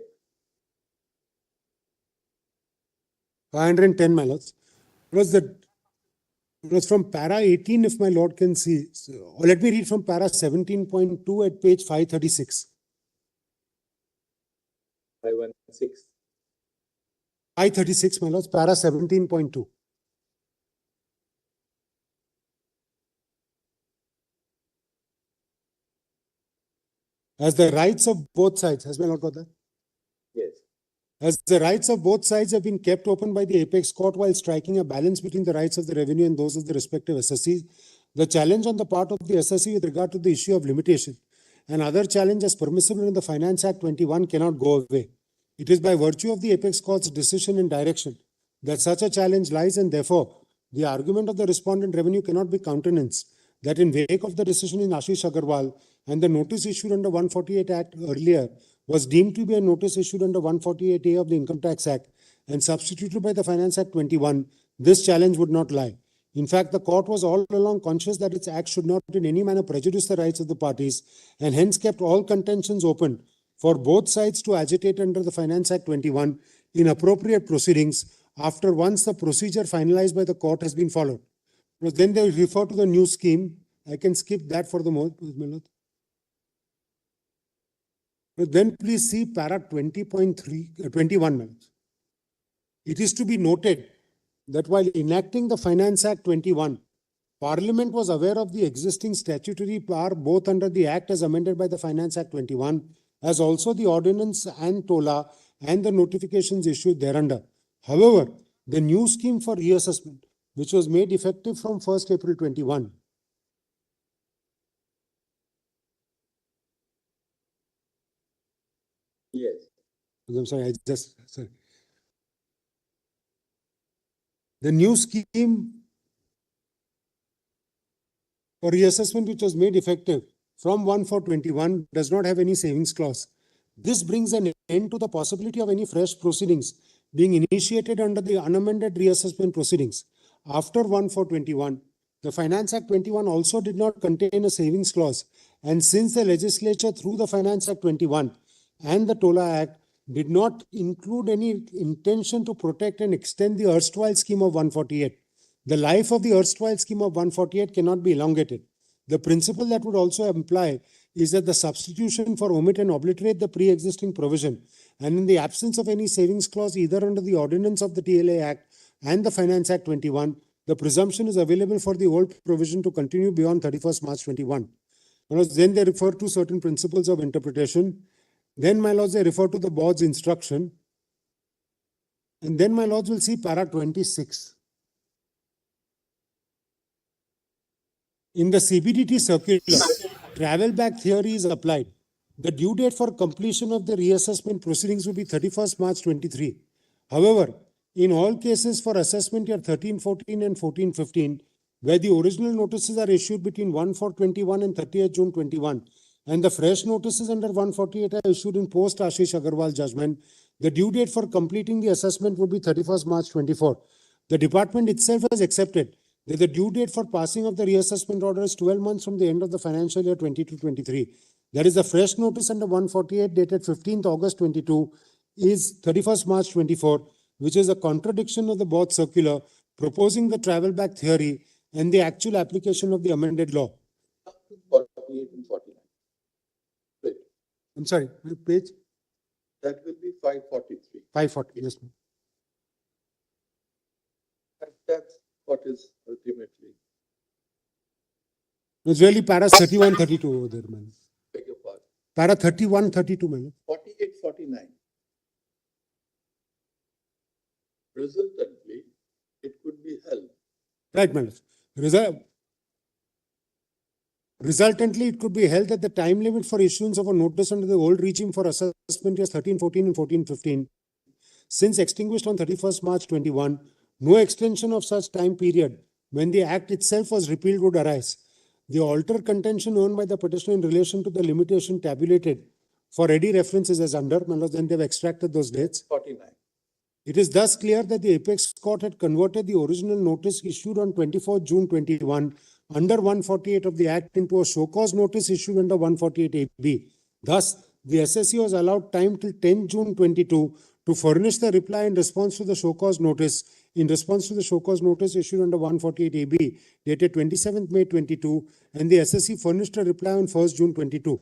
510, my lords. It was from para 18, if my lord can see. So, or let me read from para 17.2 at page 536. 516. 536, my lords, para 17.2. As the rights of both sides, has my lord got that? Yes. As the rights of both sides have been kept open by the apex court while striking a balance between the rights of the revenue and those of the respective assessees, The challenge on the part of the assessee with regard to the issue of limitation and other challenges permissible in the Finance Act 21 cannot go away. It is by virtue of the apex court's decision and direction that such a challenge lies, and therefore the argument of the respondent revenue cannot be countenanced that in wake of the decision in Ashish Agarwal and the notice issued under 148 Act earlier was deemed to be a notice issued under 148A of the Income Tax Act and substituted by the Finance Act 21, this challenge would not lie. In fact, the court was all along conscious that its act should not in any manner prejudice the rights of the parties and hence kept all contentions open for both sides to agitate under the Finance Act 21 in appropriate proceedings after once the procedure finalized by the court has been followed. Because then they refer to the new scheme. I can skip that for the moment. Then please see para 21 minutes. It is to be noted that while enacting the Finance Act 21, Parliament was aware of the existing statutory power both under the Act as amended by the Finance Act 21, as also the ordinance and TOLA and the notifications issued thereunder. However, the new scheme for reassessment, which was made effective from 1st April 21, Yes. I'm sorry, the new scheme for reassessment, which was made effective from 1/4/21, does not have any savings clause. This brings an end to the possibility of any fresh proceedings being initiated under the unamended reassessment proceedings. After 1/4/21, the Finance Act 21 also did not contain a savings clause, and since the legislature through the Finance Act 21 and the TOLA Act did not include any intention to protect and extend the erstwhile scheme of 148, the life of the erstwhile scheme of 148 cannot be elongated. The principle that would also imply is that the substitution for omit and obliterate the pre-existing provision, and in the absence of any savings clause either under the ordinance of the TLA Act and the Finance Act 21, the presumption is available for the old provision to continue beyond 31st March 21. Then they refer to certain principles of interpretation. Then, my lords, they refer to the board's instruction. And then, my lords, will see para 26. In the CBDT circular, travel back theory is applied. The due date for completion of the reassessment proceedings will be 31st March 23. However, in all cases for assessment year 13-14 and 14-15, where the original notices are issued between 1/4/21 and 30th June 21, and the fresh notices under 148 are issued in post Ashish Agarwal judgment, the due date for completing the assessment would be 31st March 24. The department itself has accepted that the due date for passing of the reassessment order is 12 months from the end of the financial year 22-23. That is, the fresh notice under 148 dated 15th August 22 is 31st March 24, which is a contradiction of the board circular proposing the travel back theory and the actual application of the amended law. 48 and 49. Right. I'm sorry, page That will be 543. 540. Yes, ma'am. That's what is ultimately. It's really para 31-32 over there, man. Beg your pardon. Para 31-32, man. 48, 49. Resultantly, it could be held. Right, man. Resultantly, it could be held that the time limit for issuance of a notice under the old regime for assessment years 13-14 and 14-15, since extinguished on 31st March 21, no extension of such time period when the Act itself was repealed would arise. The altered contention earned by the petitioner in relation to the limitation tabulated for ready references as under, then they've extracted those dates. 49. It is thus clear that the apex court had converted the original notice issued on 24 June 21 under 148 of the Act into a show cause notice issued under 148AB. Thus, the assessee was allowed time till 10 June 22 to furnish the reply in response to the show cause notice. In response to the show cause notice issued under 148AB dated 27th May 22, and the assessee furnished a reply on 1st June 22.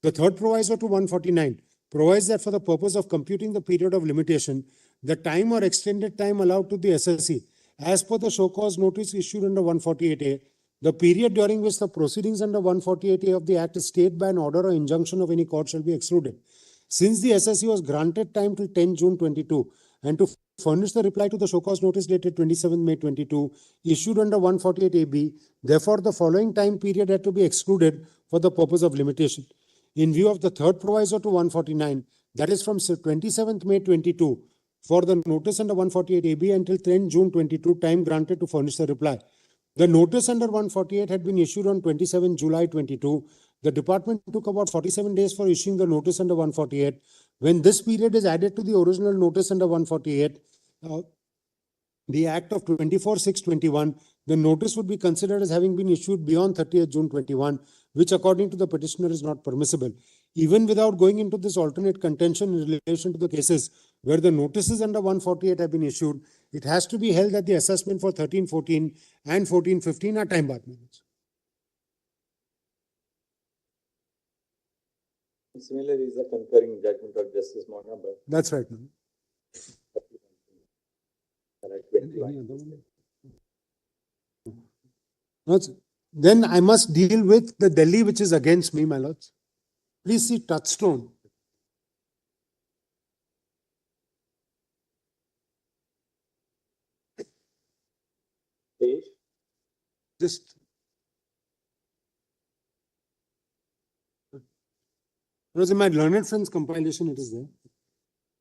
The third proviso to 149 provides that for the purpose of computing the period of limitation, the time or extended time allowed to the assessee, as per the show cause notice issued under 148A, the period during which the proceedings under 148A of the Act is stayed by an order or injunction of any court shall be excluded. Since the assessee was granted time till 10 June 22 and to furnished the reply to the show cause notice dated 27 May 22, issued under 148 AB. Therefore, the following time period had to be excluded for the purpose of limitation. In view of the third proviso to 149, that is from 27th May 22, for the notice under 148 AB until 10 June 22, time granted to furnish the reply. The notice under 148 had been issued on 27 July 22. The department took about 47 days for issuing the notice under 148. When this period is added to the original notice under 148, the Act of 24/6/21, the notice would be considered as having been issued beyond 30th June 21, which according to the petitioner is not permissible. Even without going into this alternate contention in relation to the cases where the notices under 148 have been issued, it has to be held that the assessment for 1314 and 1415 are time-barred. Similarly, is the concurring judgment of Justice Monaba. That's right, ma'am. Then I must deal with the Delhi which is against me, my lords. Please see touchstone. Page. Just it was in my learned friends compilation, it is there.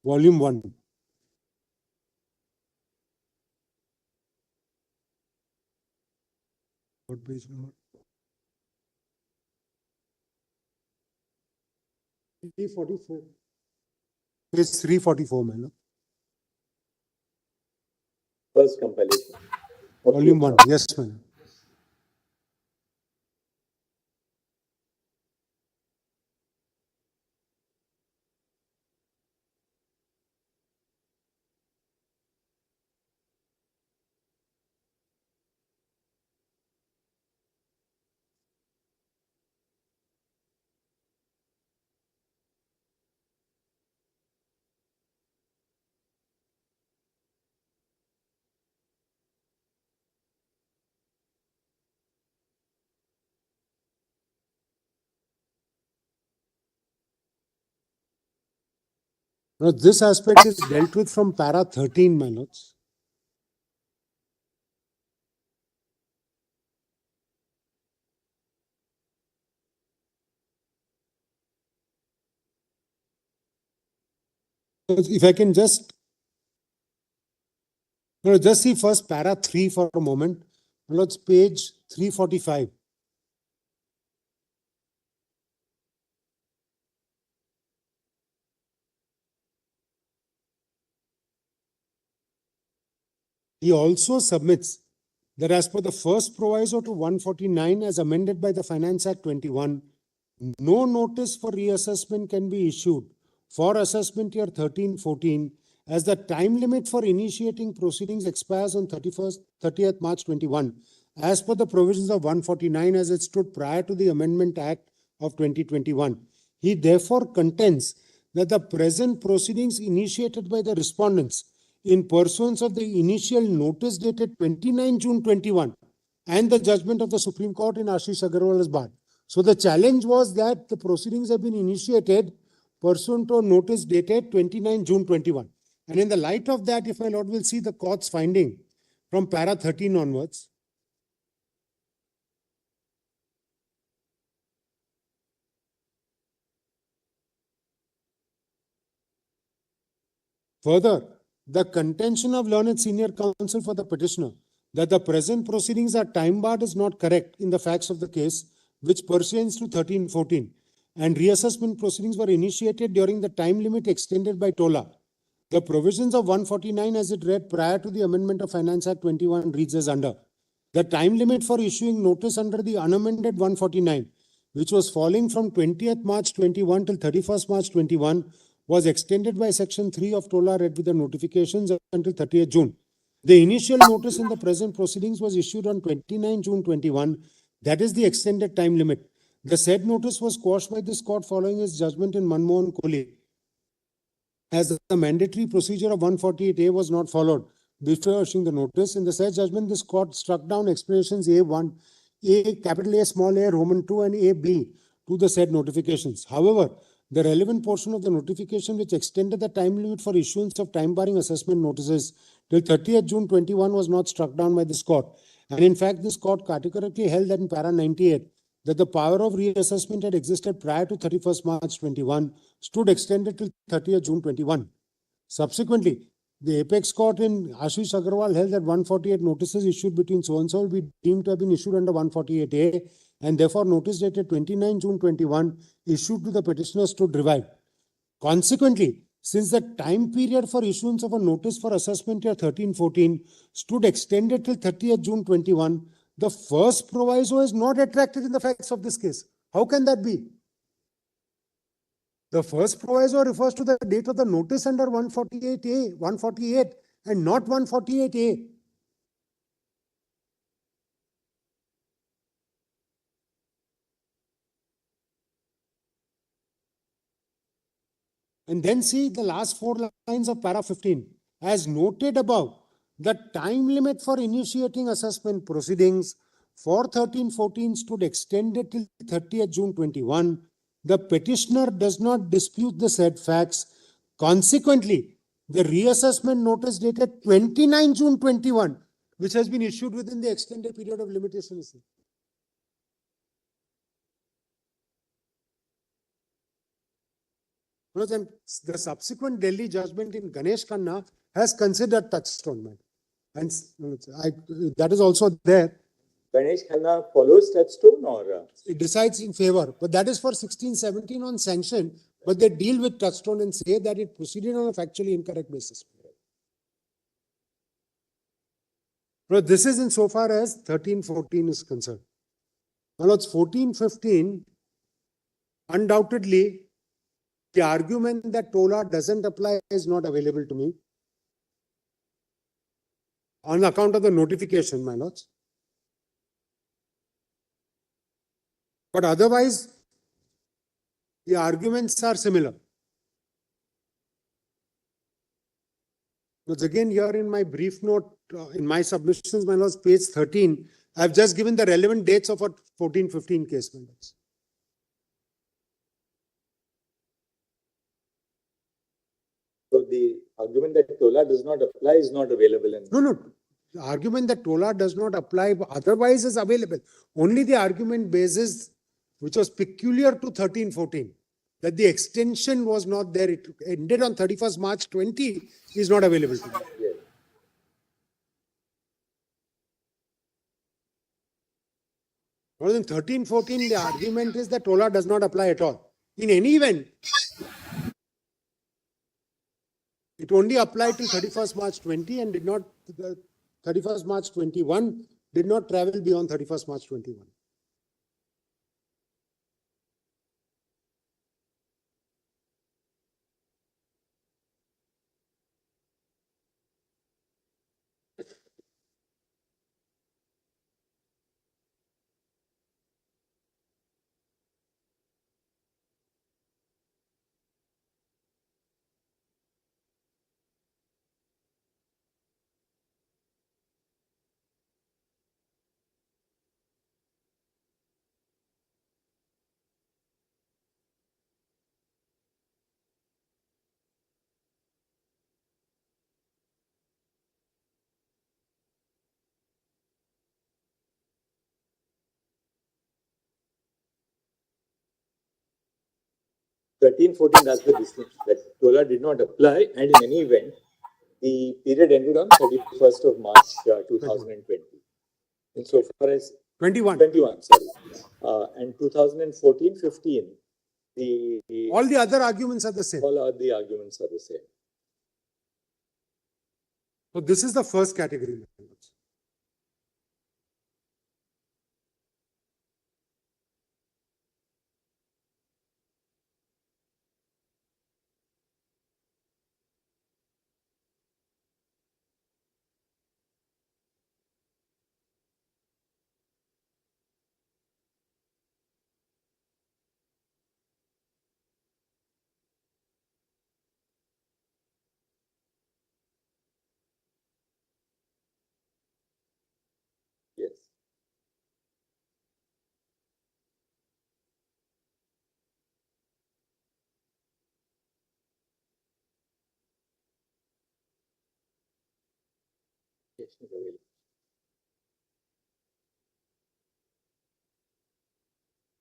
Volume 1. What page number? 344. Page 344, my lord. First compilation. Volume 1. Yes, ma'am. Now, this aspect is dealt with from para 13, my lords. If I can just see first para 3 for a moment. My lords, page 345. He also submits that as per the first proviso to 149 as amended by the Finance Act 21, no notice for reassessment can be issued for assessment year 13-14 as the time limit for initiating proceedings expires on 30th March 21 as per the provisions of 149 as it stood prior to the Amendment Act of 2021. He therefore contends that the present proceedings initiated by the respondents in pursuance of the initial notice dated 29 June 21 and the judgment of the Supreme Court in Ashish Agarwal is barred. So the challenge was that the proceedings have been initiated pursuant to a notice dated 29 June 21. And in the light of that, if my lord will see the court's finding from para 13 onwards. Further, the contention of learned senior counsel for the petitioner that the present proceedings are time barred is not correct in the facts of the case, which pertains to 13-14, and reassessment proceedings were initiated during the time limit extended by TOLA. The provisions of 149 as it read prior to the amendment of Finance Act 21 reads as under. The time limit for issuing notice under the unamended 149, which was falling from 20th March 21 till 31st March 21, was extended by Section 3 of TOLA read with the notifications until 30th June. The initial notice in the present proceedings was issued on 29 June 21. That is the extended time limit. The said notice was quashed by this court following its judgment in Manmohan Kohli, as the mandatory procedure of 148A was not followed before issuing the notice. In the said judgment, this court struck down explanations A1, A, capital A, small a, Roman 2 and AB to the said notifications. However, the relevant portion of the notification which extended the time limit for issuance of time-barring assessment notices till 30th June 21 was not struck down by this court. And in fact, this court categorically held that in para 98 that the power of reassessment had existed prior to 31st March 21 stood extended till 30th June 21. Subsequently, the apex court in Ashish Agarwal held that 148 notices issued between so-and-so will be deemed to have been issued under 148A, and therefore notice dated 29 June 21 issued to the petitioner stood revived. Consequently, since the time period for issuance of a notice for assessment year 13-14 stood extended till 30th June 21, the first proviso is not attracted in the facts of this case. How can that be? The first proviso refers to the date of the notice under 148A, 148 and not 148A. And then see the last 4 lines of para 15. As noted above, the time limit for initiating assessment proceedings for 13-14 stood extended till 30th June 21. The petitioner does not dispute the said facts. Consequently, the reassessment notice dated 29 June 21, which has been issued within the extended period of limitation. And the subsequent Delhi judgment in Ganesh Khanna has considered touchstone matter. And that is also there. Ganesh Khanna follows touchstone or? It decides in favor, but that is for 1617 on sanction, but they deal with touchstone and say that it proceeded on a factually incorrect basis. Now, this is insofar as 13-14 is concerned. Now, it's 14-15, undoubtedly, the argument that TOLA doesn't apply is not available to me on account of the notification, my lords. But otherwise, the arguments are similar. But again, here in my brief note, in my submissions, my lords, page 13, I have just given the relevant dates of a 14-15 case, my lords. So the argument that TOLA does not apply is not available in. No. The argument that TOLA does not apply otherwise is available. Only the argument basis which was peculiar to 13-14, that the extension was not there, it ended on 31st March 20, is not available to me. Yes. More than 13-14, the argument is that TOLA does not apply at all. In any event, it only applied till 31st March 20 and did not, 31st March 21 did not travel beyond 31st March 21. Thirteen, 14, that's the distinction that TOLA did not apply, and in any event, the period ended on 31st of March 2020. And so far as 21. 21, sorry. And 2014-15, All the other arguments are the same. all the arguments are the same. So this is the first category. information is available.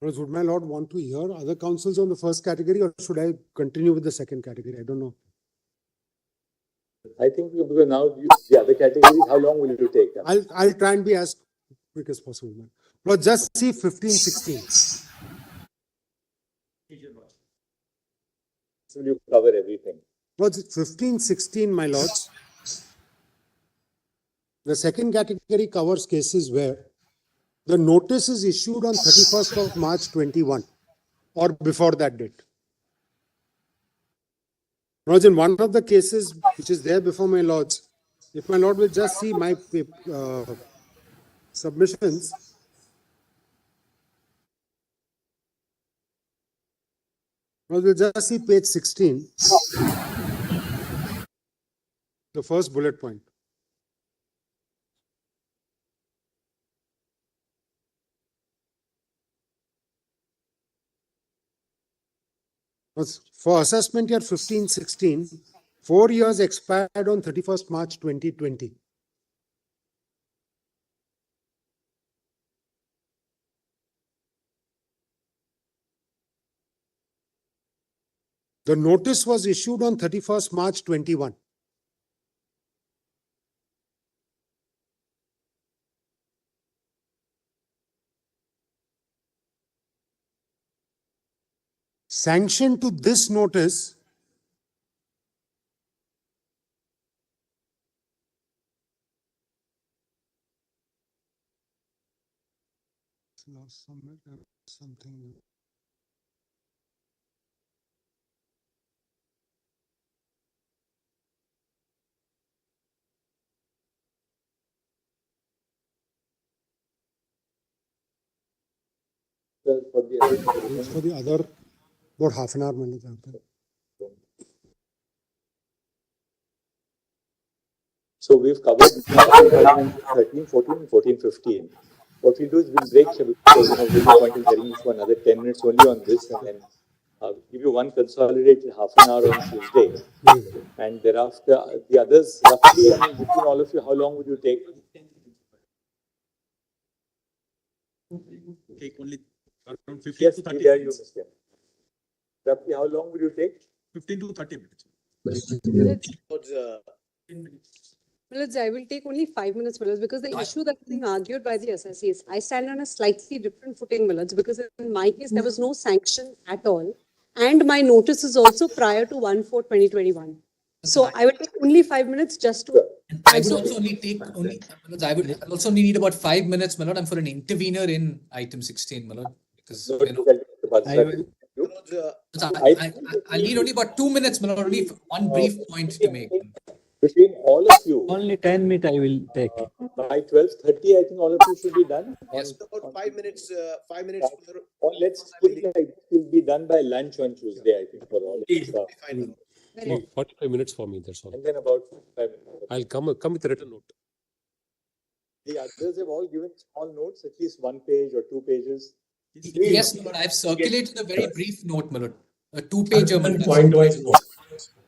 Would my lord want to hear other counsels on the first category, or should I continue with the second category? I don't know. I think because now the other categories, how long will you take? I'll try and be as quick as possible, man. Lord, just see 15, 16. Will you cover everything? Lord, 15, 16, my lords. The second category covers cases where the notice is issued on 31st of March 21 or before that date. Lords, in one of the cases which is there before my lords, if my lord will just see my submissions, lords will just see page 16, the first bullet point. For assessment year 15-16, 4 years expired on 31st March 2020. The notice was issued on 31st March 21. Sanction to this notice something. For the other, about half an hour. So we've covered 13, 14, 14, 15. What we'll do is we'll break because there's no point in getting for another 10 minutes only on this, and then give you one consolidated half an hour on Tuesday. And thereafter, the others, roughly, I mean, between all of you, how long would you take? Take only around 15 Yes, to we 30 hear you, minutes. Mr. Roughly, how long would you take? 15 to 30 minutes. Millards, I will take only 5 minutes, Millards, because the issue that is being argued by the assassee, I stand on a slightly different footing, Millards, because in my case, there was no sanction at all. And my notice is also prior to 1/4/2021. So I will take only 5 minutes just to. I would also only take I would also only need about 5 minutes, my lord. I'm for an intervener in item 16, my lord. Because No, you know, I need only about 2 minutes, my lord, only one brief point to make. Between all of you, Only 10 minutes I will take. by 12:30, I think all of you should be done. Yes. About 5 minutes. 5 minutes. Or let's put it like it will be done by lunch on Tuesday, I think, for all of us. No, 45 minutes for me, that's all. And then about 5 minutes. I'll come with a written note. The others have all given small notes, at least 1 page or 2 pages. Yes, my lord. I've circulated a very brief note, my lord. A 2-page Point-wise note.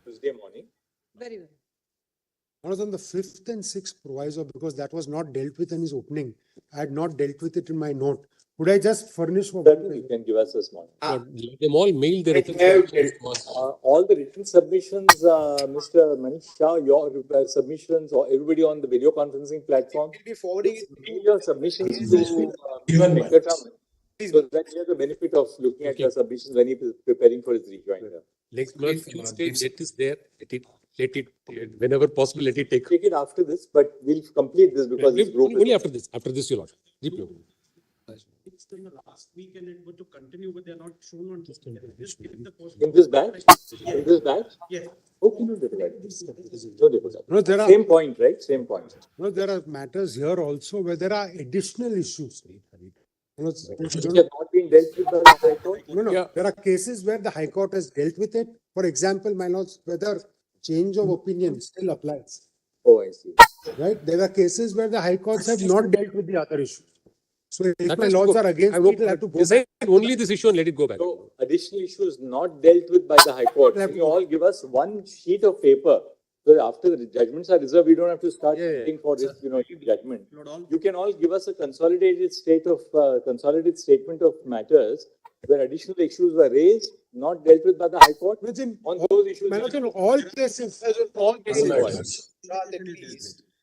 Tuesday morning. Very well. I was on the 5th and 6th proviso because that was not dealt with in his opening. I had not dealt with it in my note. Would I just furnish for Certainly, you can give us a small. Let them all mail their written All the written submissions, Mr. Manish Shah, your submissions, or everybody on the video conferencing platform, We'll be forwarding it. mail your submissions to Venkatraman, so that he has the benefit of looking at your submissions when he is preparing for his rejoinder. Let is there. Let it, whenever possible, let it take. Take it after this, but we'll complete this because it's group. Only after this, your lord. Deep note. It's done the last week and it were to continue, but they're not shown on this. In this batch? In this batch? Yes. Okay, no, No, there are, same point, right? Same point. no, there are matters here also where there are additional issues. Which have not been dealt with by the High Court? No, there are cases where the High Court has dealt with it. For example, my lords, whether change of opinion still applies. Oh, I see. Right? There are cases where the High Courts have not dealt with the other issues. So if That my has to lords go. are against I it, will it'll have to go decide back. only this issue and let it go back. So additional issues not dealt with by the High Court. Can you all give us one sheet of paper So after the judgments are reserved, we don't have to start Yeah, yeah. waiting for this, judgment. Lord, all- You can all give us a consolidated statement of matters where additional issues were raised, not dealt with by the High Court. But in On those issues. my lord, in all cases,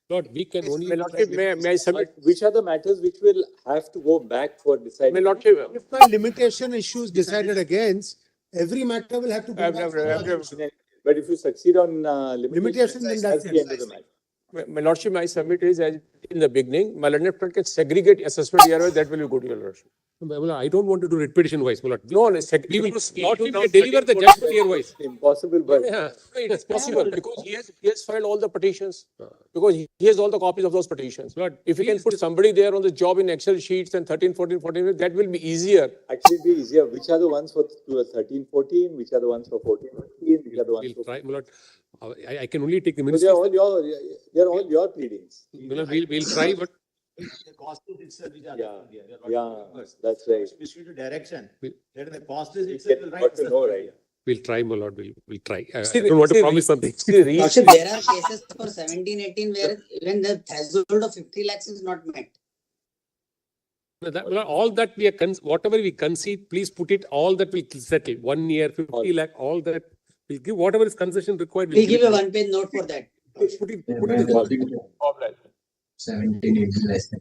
Lord, we can only. My lordship, may I submit? Which are the matters which will have to go back for My deciding? lordship, if my limitation issue is decided against, every matter will have to go back. But if you succeed on Limitation, then that's the end of the matter. my lordship, my submit is as in the beginning, my learned friend can segregate assessment here, that will be good, your lordship. My lord, I don't want to do repetition wise, my lord. No, no, We will deliver the judgment here wise. Impossible, but Yeah, it's possible because he has filed all the petitions. Because he has all the copies of those petitions. Lord, If you can put somebody there on the job in Excel sheets and 13, 14, 14, that will be easier. actually it'd be easier. Which are the ones for 13, 14? Which are the ones for 14, 15? Which are the ones We'll for? try, my lord. I can only take the So ministry. they're all your pleadings. We'll try, but The cost is itself, which are. Yeah, that's right. Specifically to direction, We- then the cost is You itself. get will got to write know, right? we'll try, my lord. We'll try. I See, don't want to see, promise something. Lordship, there are cases for 17, 18 where even the threshold of 50 lakhs is not met. All that we are, whatever we concede, please put it, all that will settle. 1 year, 50 lakh, all that. We'll give whatever is concession required. We'll give a one-page note for that. Put it in the. 17, 18 less than.